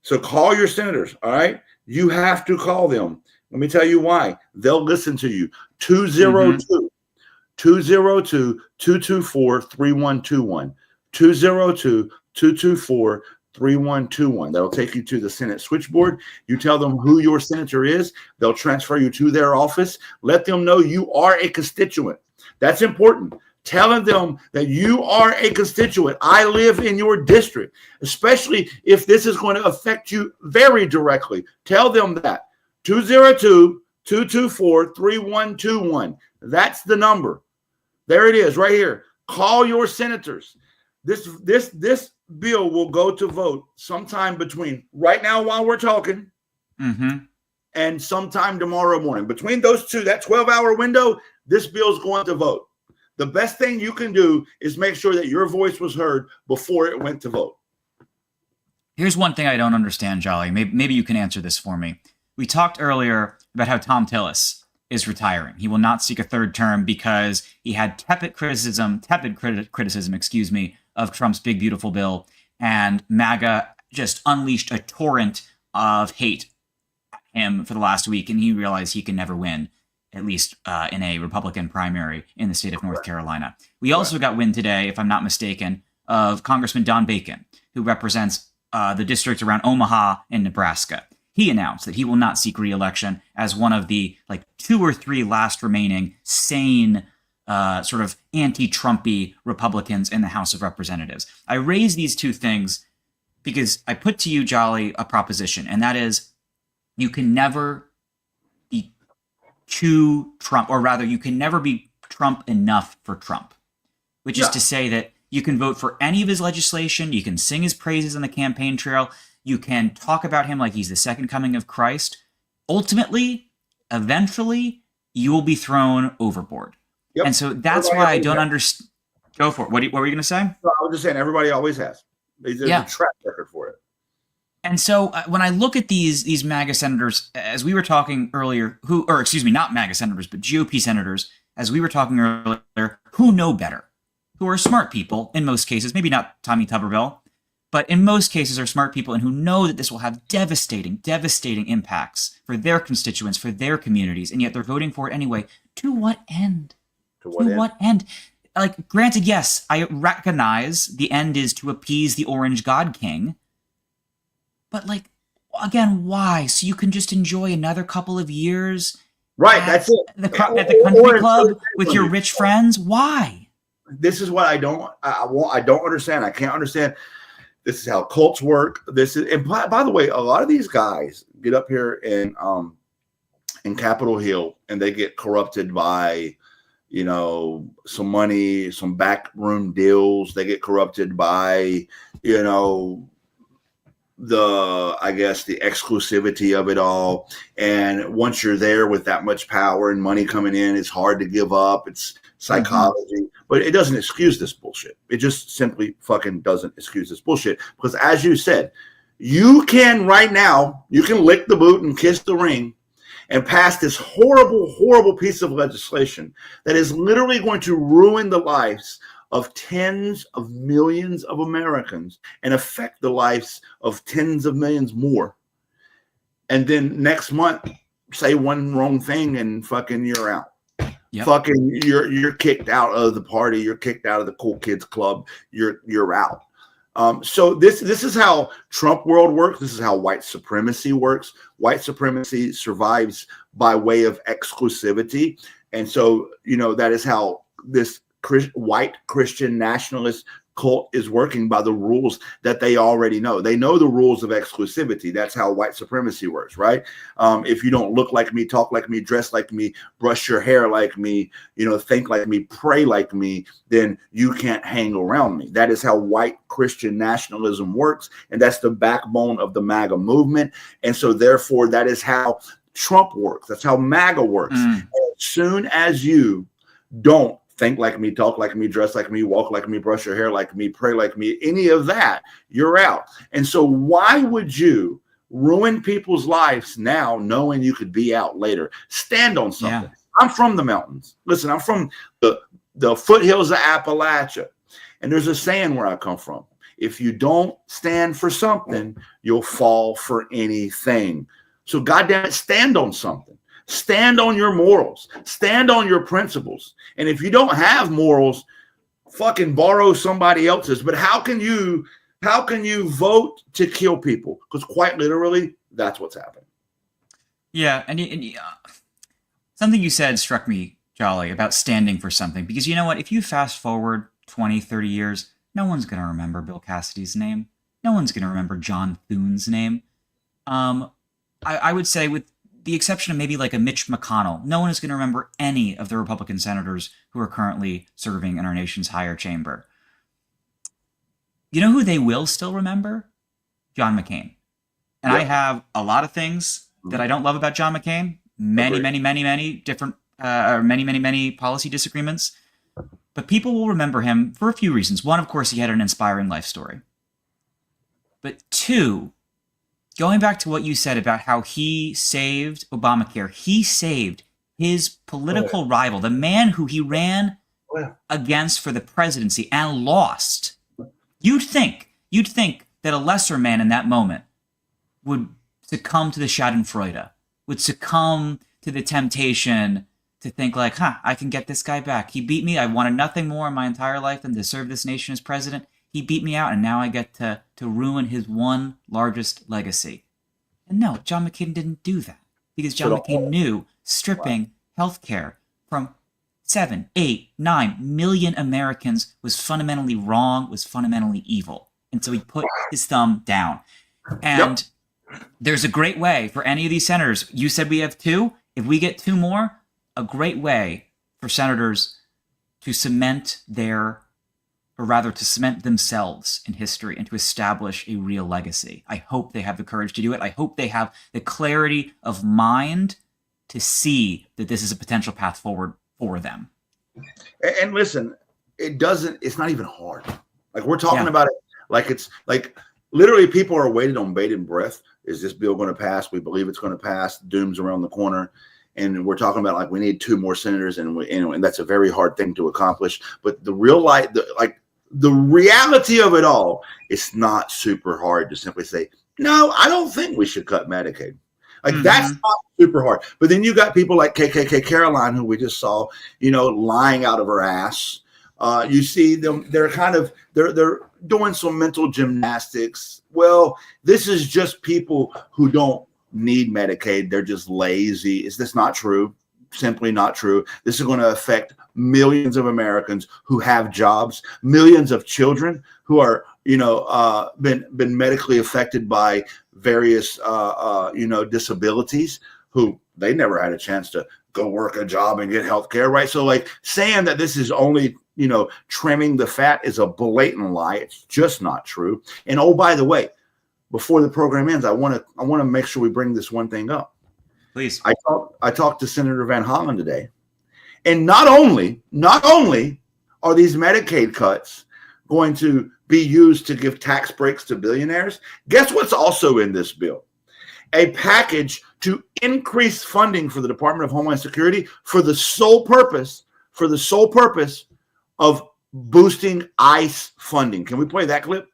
So call your senators. All right. You have to call them. Let me tell you why. They'll listen to you. 202-224-3121. 202-224-3121. That'll take you to the Senate switchboard. You tell them who your senator is. They'll transfer you to their office. Let them know you are a constituent. That's important. Telling them that you are a constituent. I live in your district, especially if this is going to affect you very directly. Tell them that. 202-224-3121. That's the number. There it is right here. Call your senators. This bill will go to vote sometime between right now while we're talking and sometime tomorrow morning. Between those 2, that 12-hour window, this bill is going to vote. The best thing you can do is make sure that your voice was heard before it went to vote. Here's one thing I don't understand, Jolly. Maybe you can answer this for me. We talked earlier about how Tom Tillis is retiring. He will not seek a 3rd term because he had tepid criticism, of Trump's big, beautiful bill. And MAGA just unleashed a torrent of hate at him for the last week. And he realized he can never win, at least in a Republican primary in the state of North Carolina. We also got wind today, if I'm not mistaken, of Congressman Don Bacon, who represents the district around Omaha in Nebraska. He announced that he will not seek re-election as one of the 2 or 3 last remaining sane, sort of anti-Trumpy Republicans in the House of Representatives. I raise these 2 things because I put to you, Jolly, a proposition, and that is you can never be too Trump, or rather you can never be Trump enough for Trump, which is to say that you can vote for any of his legislation, you can sing his praises on the campaign trail, you can talk about him like he's the second coming of Christ. Ultimately, eventually, you will be thrown overboard. Yep. And so that's why I don't understand. Go for it. What were you going to say? I was just saying, everybody always has. There's a track record for it. And so when I look at these MAGA senators, as we were talking earlier, not MAGA senators, but GOP senators, as we were talking earlier, who know better, who are smart people in most cases, maybe not Tommy Tuberville, but in most cases are smart people and who know that this will have devastating impacts for their constituents, for their communities, and yet they're voting for it anyway. To what end? To what end? Granted, yes, I recognize the end is to appease the Orange God King, but again, why? So you can just enjoy another couple of years, right? That's it. At the country club with your rich friends. Why? This is what I don't understand. I can't understand. This is how cults work. And by the way, a lot of these guys get up here in Capitol Hill and they get corrupted by, some money, some backroom deals. They get corrupted by, the exclusivity of it all. And once you're there with that much power and money coming in, it's hard to give up. It's psychology, but it doesn't excuse this bullshit. It just simply fucking doesn't excuse this bullshit. Because as you said, you can right now, you can lick the boot and kiss the ring and pass this horrible, horrible piece of legislation that is literally going to ruin the lives of tens of millions of Americans and affect the lives of tens of millions more. And then next month, say one wrong thing and fucking you're out. Yep. Fucking you're kicked out of the party. You're kicked out of the cool kids club. You're out. So this is how Trump world works. This is how white supremacy works. White supremacy survives by way of exclusivity. And so, that is how this white Christian nationalist cult is working by the rules that they already know. They know the rules of exclusivity. That's how white supremacy works, right? If you don't look like me, talk like me, dress like me, brush your hair like me, think like me, pray like me, then you can't hang around me. That is how white Christian nationalism works. And that's the backbone of the MAGA movement. And so therefore, that is how Trump works. That's how MAGA works. And as soon as you don't think like me, talk like me, dress like me, walk like me, brush your hair like me, pray like me, any of that, you're out. And so why would you ruin people's lives now knowing you could be out later? Stand on something. Yeah. I'm from the mountains. Listen, I'm from the foothills of Appalachia. And there's a saying where I come from. If you don't stand for something, you'll fall for anything. So goddamn it, stand on something. Stand on your morals. Stand on your principles. And if you don't have morals, fucking borrow somebody else's. But how can you vote to kill people? Because quite literally, that's what's happening. Yeah, and something you said struck me, Jolly, about standing for something. Because you know what? If you fast forward 20, 30 years, no one's going to remember Bill Cassidy's name. No one's going to remember John Thune's name. I would say, with the exception of maybe like a Mitch McConnell, no one is going to remember any of the Republican senators who are currently serving in our nation's higher chamber. You know who they will still remember? John McCain. And I have a lot of things that I don't love about John McCain. Many different, many policy disagreements. But people will remember him for a few reasons. One, of course, he had an inspiring life story. But two, going back to what you said about how he saved Obamacare, he saved his political rival, the man who he ran against for the presidency and lost. You'd think that a lesser man in that moment would succumb to the schadenfreude, would succumb to the temptation to think like, I can get this guy back. He beat me. I wanted nothing more in my entire life than to serve this nation as president. He beat me out, and now I get to ruin his one largest legacy. And no, John McCain didn't do that, because John McCain knew stripping healthcare from 7, 8, 9 million Americans was fundamentally wrong, was fundamentally evil. And so he put his thumb down. And there's a great way for any of these senators. You said we have 2. If we get 2 more, a great way for senators to cement to cement themselves in history and to establish a real legacy. I hope they have the courage to do it. I hope they have the clarity of mind to see that this is a potential path forward for them. And listen, it's not even hard. Like, we're talking about it like it's like literally people are waiting on bated breath. Is this bill going to pass? We believe it's going to pass. Doom's around the corner. And we're talking about like we need 2 more senators, and that's a very hard thing to accomplish. But the reality of it all, it's not super hard to simply say, no, I don't think we should cut Medicaid. Like that's not super hard. But then you got people like KKK Karoline, who we just saw, lying out of her ass. You see them; they're doing some mental gymnastics. Well, this is just people who don't need Medicaid. They're just lazy. Is this not true? Simply not true. This is going to affect millions of Americans who have jobs, millions of children who are, been medically affected by various, disabilities, who they never had a chance to go work a job and get health care, right? So like saying that this is only, trimming the fat is a blatant lie. It's just not true. And oh, by the way, before the program ends, I want to make sure we bring this one thing up. Please. I talked to Senator Van Hollen today, and not only are these Medicaid cuts going to be used to give tax breaks to billionaires, guess what's also in this bill? A package to increase funding for the Department of Homeland Security for the sole purpose of boosting ICE funding. Can we play that clip?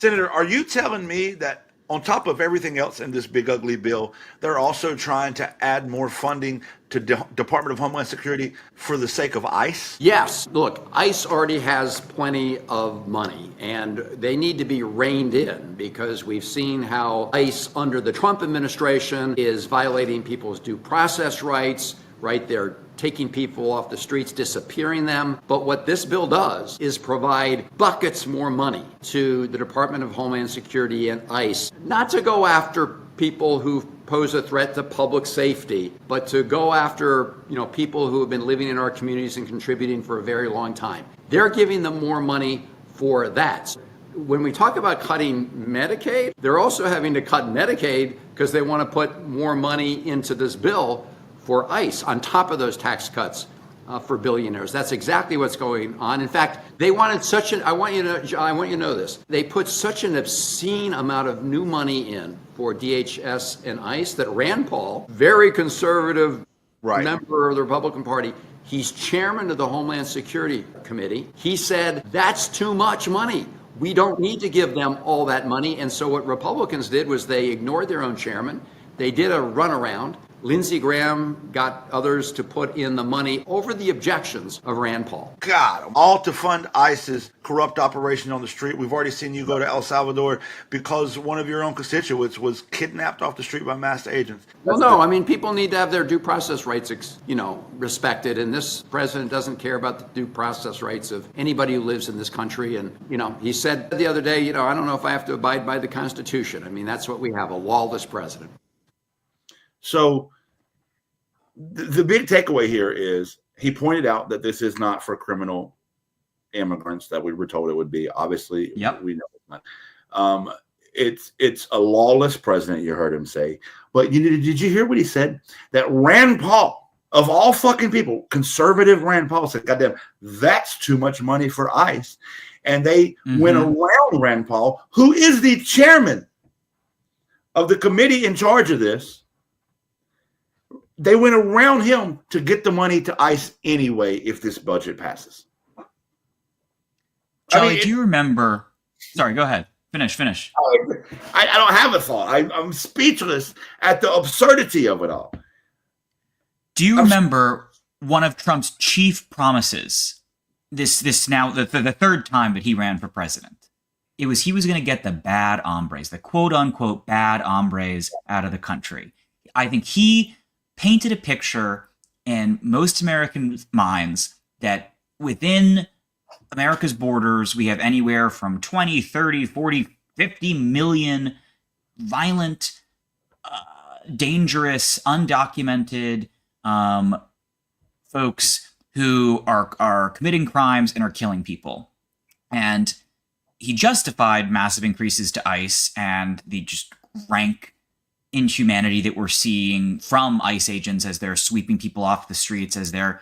Senator, are you telling me that on top of everything else in this big ugly bill, they're also trying to add more funding to Department of Homeland Security for the sake of ICE? Yes. Look, ICE already has plenty of money, and they need to be reined in, because we've seen how ICE under the Trump administration is violating people's due process rights. right? They're taking people off the streets, disappearing them. But what this bill does is provide buckets more money to the Department of Homeland Security and ICE, not to go after people who pose a threat to public safety, but to go after, people who have been living in our communities and contributing for a very long time. They're giving them more money for that. When we talk about cutting Medicaid, they're also having to cut Medicaid because they want to put more money into this bill for ICE on top of those tax cuts for billionaires. That's exactly what's going on. In fact, they wanted I want you to know this. They put such an obscene amount of new money in for DHS and ICE that Rand Paul, very conservative member of the Republican Party, he's chairman of the Homeland Security Committee. He said, that's too much money. We don't need to give them all that money. And so what Republicans did was they ignored their own chairman. They did a runaround. Lindsey Graham got others to put in the money over the objections of Rand Paul. God, all to fund ISIS corrupt operation on the street. We've already seen you go to El Salvador because one of your own constituents was kidnapped off the street by masked agents. Well, no, I mean, people need to have their due process rights, respected. And this president doesn't care about the due process rights of anybody who lives in this country. And, he said the other day, I don't know if I have to abide by the Constitution. I mean, that's what we have, a lawless president. So the big takeaway here is he pointed out that this is not for criminal immigrants that we were told it would be. Obviously, we know it's not. It's a lawless president, you heard him say. But did you hear what he said? That Rand Paul, of all fucking people, conservative Rand Paul said, goddamn, that's too much money for ICE. And they went around Rand Paul, who is the chairman of the committee in charge of this. They went around him to get the money to ICE anyway if this budget passes. Charlie, do you remember? Sorry, go ahead. Finish. I don't have a thought. I'm speechless at the absurdity of it all. Do you remember one of Trump's chief promises? This now the third time that he ran for president. It was he was going to get the bad hombres, the quote unquote bad hombres out of the country. I think he painted a picture in most American minds that within America's borders, we have anywhere from 20, 30, 40, 50 million violent, dangerous, undocumented folks who are committing crimes and are killing people. And he justified massive increases to ICE and the just rank inhumanity that we're seeing from ICE agents as they're sweeping people off the streets, as they're,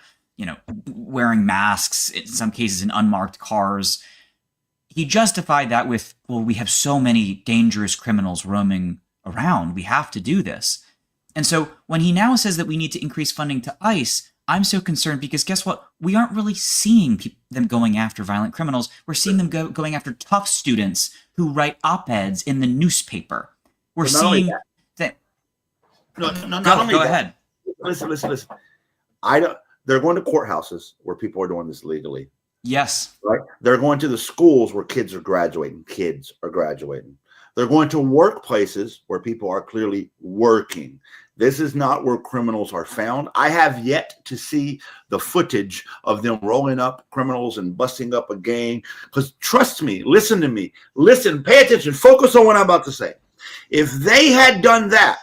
wearing masks, in some cases in unmarked cars. He justified that with, well, we have so many dangerous criminals roaming around. We have to do this. And so when he now says that we need to increase funding to ICE, I'm so concerned because guess what? We aren't really seeing them going after violent criminals. We're seeing them going after tough students who write op-eds in the newspaper. We're seeing that. No, go ahead. Listen. They're going to courthouses where people are doing this legally. Yes. Right. They're going to the schools where kids are graduating. They're going to workplaces where people are clearly working. This is not where criminals are found. I have yet to see the footage of them rolling up criminals and busting up a gang. Because trust me, listen to me. Listen, pay attention. Focus on what I'm about to say. If they had done that,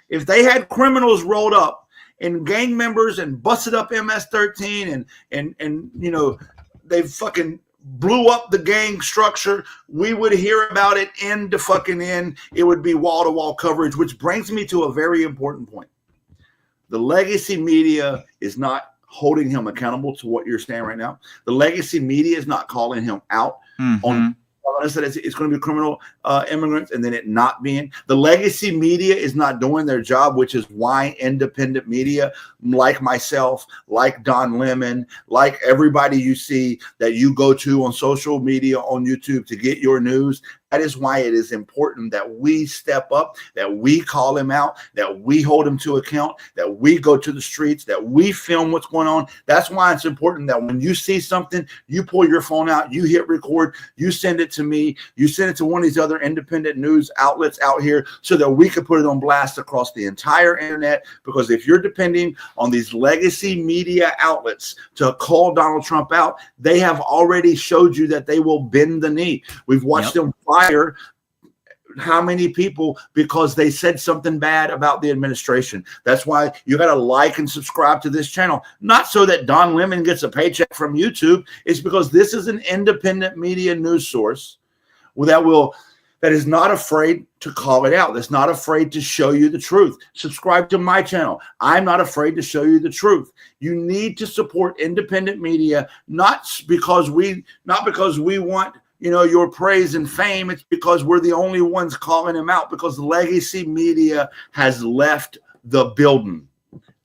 if they had criminals rolled up and gang members and busted up MS-13 and they fucking blew up the gang structure, we would hear about it end to fucking end. It would be wall-to-wall coverage, which brings me to a very important point. The legacy media is not holding him accountable to what you're saying right now. The legacy media is not calling him out on us that it's going to be criminal immigrants and then it not being. The legacy media is not doing their job, which is why independent media like myself, like Don Lemon, like everybody you see that you go to on social media, on YouTube to get your news, That is why it is important that we step up, that we call him out, that we hold him to account, that we go to the streets, that we film what's going on. That's why it's important that when you see something, you pull your phone out, you hit record, you send it to me, you send it to one of these other independent news outlets out here so that we can put it on blast across the entire internet. Because if you're depending on these legacy media outlets to call Donald Trump out, they have already showed you that they will bend the knee. We've watched them fire how many people because they said something bad about the administration. That's why you got to like and subscribe to this channel. Not so that Don Lemon gets a paycheck from YouTube. It's because this is an independent media news source that is not afraid to call it out. That's not afraid to show you the truth. Subscribe to my channel. I'm not afraid to show you the truth. You need to support independent media, not because we want your praise and fame. It's because we're the only ones calling him out, because legacy media has left the building.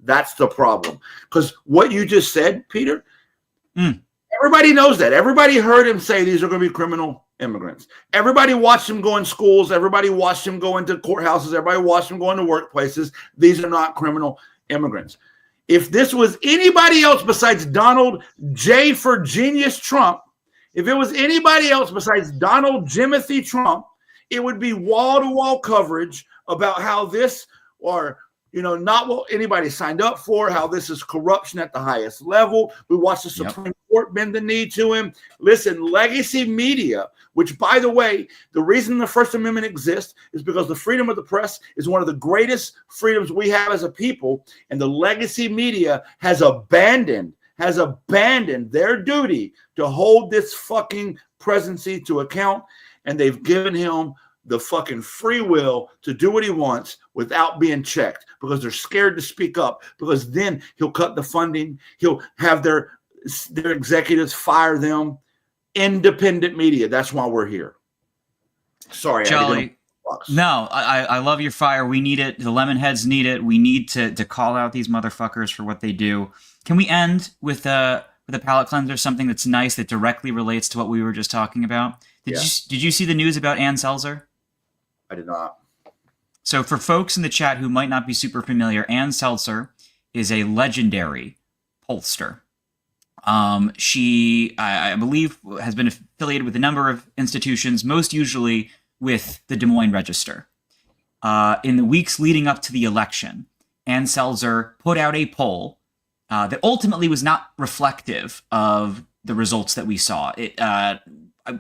That's the problem. Because what you just said, Peter, everybody knows that. Everybody heard him say these are going to be criminal immigrants. Everybody watched him go in schools. Everybody watched him go into courthouses. Everybody watched him go into workplaces. These are not criminal immigrants. If this was anybody else besides Donald J. for Genius Trump, if it was anybody else besides Donald Jimothy Trump, it would be wall-to-wall coverage about how this, or not what anybody signed up for, how this is corruption at the highest level. We watched the Supreme Court bend the knee to him. Listen, legacy media, which, by the way, the reason the First Amendment exists is because the freedom of the press is one of the greatest freedoms we have as a people, and the legacy media has abandoned their duty to hold this fucking presidency to account, and they've given him the fucking free will to do what he wants without being checked, because they're scared to speak up, because then he'll cut the funding. He'll have their executives fire them. Independent media. That's why we're here. Sorry, Jolly. No, I love your fire. We need it. The Lemonheads need it. We need to call out these motherfuckers for what they do. Can we end with a palate cleanser, something that's nice that directly relates to what we were just talking about? Did you see the news about Ann Seltzer? I did not. So for folks in the chat who might not be super familiar, Ann Seltzer is a legendary pollster. She, I believe, has been affiliated with a number of institutions, most usually with the Des Moines Register. In the weeks leading up to the election, Ann Seltzer put out a poll that ultimately was not reflective of the results that we saw. It, I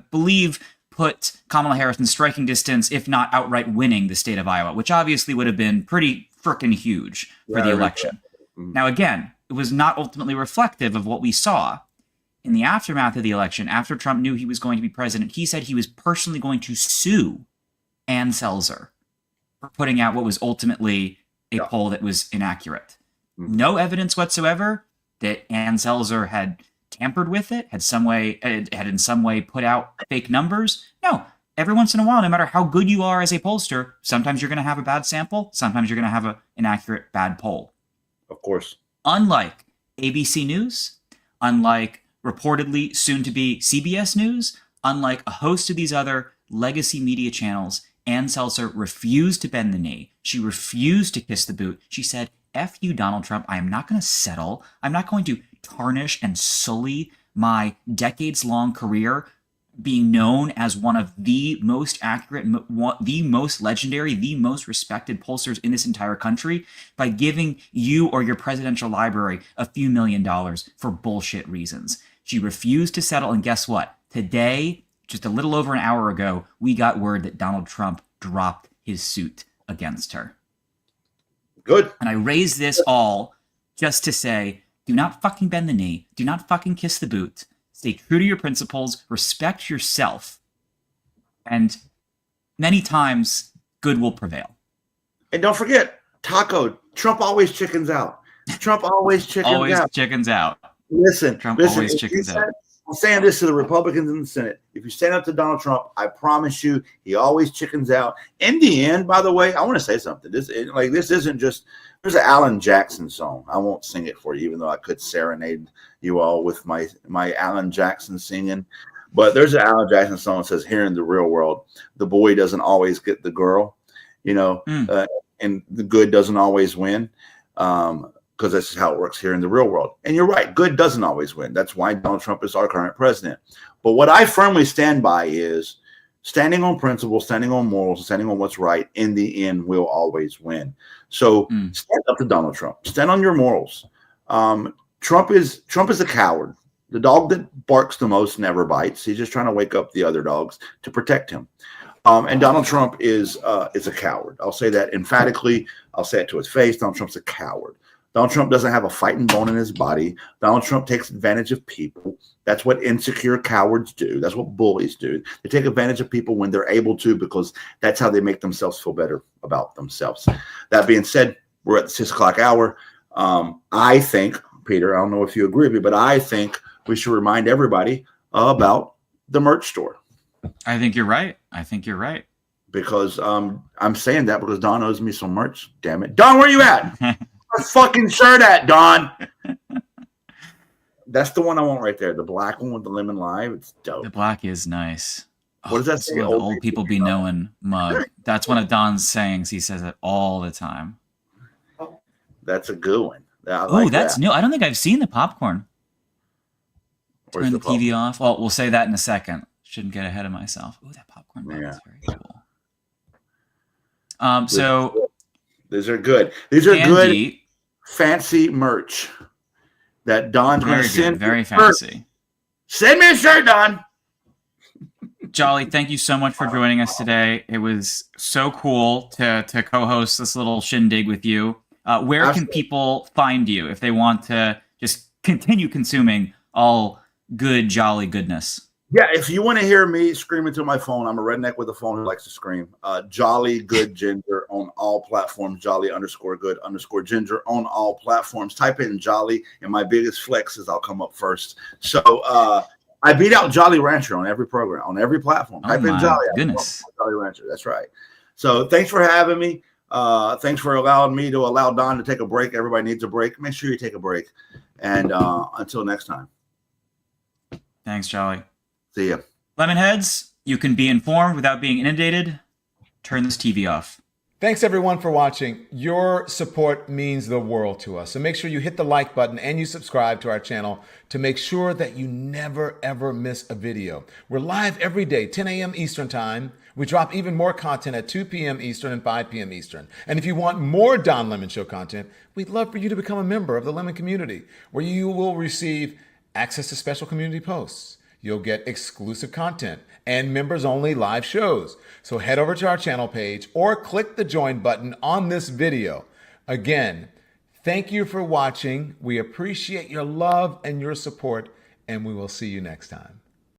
believe, put Kamala Harris in striking distance, if not outright winning the state of Iowa, which obviously would have been pretty frickin' huge for the election. Now, again, it was not ultimately reflective of what we saw. In the aftermath of the election, after Trump knew he was going to be president, he said he was personally going to sue Ann Seltzer for putting out what was ultimately a poll that was inaccurate. No evidence whatsoever that Ann Seltzer had tampered with it, had in some way put out fake numbers. No. Every once in a while, no matter how good you are as a pollster, sometimes you're going to have a bad sample, sometimes you're going to have an inaccurate bad poll. Of course. Unlike ABC News, unlike reportedly soon-to-be CBS News, unlike a host of these other legacy media channels, Ann Seltzer refused to bend the knee. She refused to kiss the boot. She said, F you, Donald Trump. I am not going to settle. I'm not going to tarnish and sully my decades-long career being known as one of the most accurate, the most legendary, the most respected pollsters in this entire country by giving you or your presidential library a few $1 million for bullshit reasons. She refused to settle, and guess what? Today, just a little over an hour ago, we got word that Donald Trump dropped his suit against her. Good. And I raise this all just to say, do not fucking bend the knee. Do not fucking kiss the boot. Stay true to your principles. Respect yourself. And many times, good will prevail. And don't forget, Taco, Trump always chickens out. Trump always chickens out. Always chickens out. Listen, Trump always chickens out. I'm saying this to the Republicans in the Senate. If you stand up to Donald Trump, I promise you, he always chickens out. In the end, by the way, I want to say something. This isn't just. There's an Alan Jackson song. I won't sing it for you, even though I could serenade you all with my Alan Jackson singing. But there's an Alan Jackson song that says, here in the real world, the boy doesn't always get the girl, and the good doesn't always win. Because that's just how it works here in the real world. And you're right, good doesn't always win. That's why Donald Trump is our current president. But what I firmly stand by is standing on principle, standing on morals, standing on what's right, in the end will always win. So stand up to Donald Trump. Stand on your morals. Trump is a coward. The dog that barks the most never bites. He's just trying to wake up the other dogs to protect him. And Donald Trump is a coward. I'll say that emphatically. I'll say it to his face. Donald Trump's a coward. Donald Trump doesn't have a fighting bone in his body. Donald Trump takes advantage of people. That's what insecure cowards do. That's what bullies do. They take advantage of people when they're able to, because that's how they make themselves feel better about themselves. That being said, we're at the 6 o'clock hour. I think, Peter, I don't know if you agree with me, but I think we should remind everybody about the merch store. I think you're right. Because I'm saying that because Don owes me some merch. Damn it. Don, where you at? My fucking shirt at, Don? That's the one I want right there. The black one with the lemon lime. It's dope. The black is nice. What does that say? The old people be knowing mug. That's one of Don's sayings. He says it all the time. That's a good one. Oh, that's new. I don't think I've seen the popcorn. Turn the TV off. Well, we'll say that in a second. Shouldn't get ahead of myself. Oh, that popcorn bag is very cool. So these are good. These are good, fancy merch that Don's going to send. Very fancy. Send me a shirt, Don. Jolly, thank you so much for joining us today. It was so cool to co-host this little shindig with you. Where can people find you if they want to just continue consuming all good, jolly goodness? Yeah, if you want to hear me scream into my phone, I'm a redneck with a phone who likes to scream. Jolly Good Ginger on all platforms. Jolly_good_ginger on all platforms. Type in Jolly, and my biggest flex is I'll come up first. So I beat out Jolly Rancher on every program, on every platform. Type in Jolly. Goodness. Jolly Rancher. That's right. So thanks for having me. Thanks for allowing me to allow Don to take a break. Everybody needs a break. Make sure you take a break. And until next time. Thanks, Jolly. See ya. Lemonheads, you can be informed without being inundated. Turn this TV off. Thanks everyone for watching. Your support means the world to us. So make sure you hit the like button and you subscribe to our channel to make sure that you never ever miss a video. We're live every day, 10 a.m. Eastern time. We drop even more content at 2 p.m. Eastern and 5 p.m. Eastern. And if you want more Don Lemon Show content, we'd love for you to become a member of the Lemon community, where you will receive access to special community posts. You'll get exclusive content and members-only live shows. So head over to our channel page or click the join button on this video. Again, thank you for watching. We appreciate your love and your support, and we will see you next time.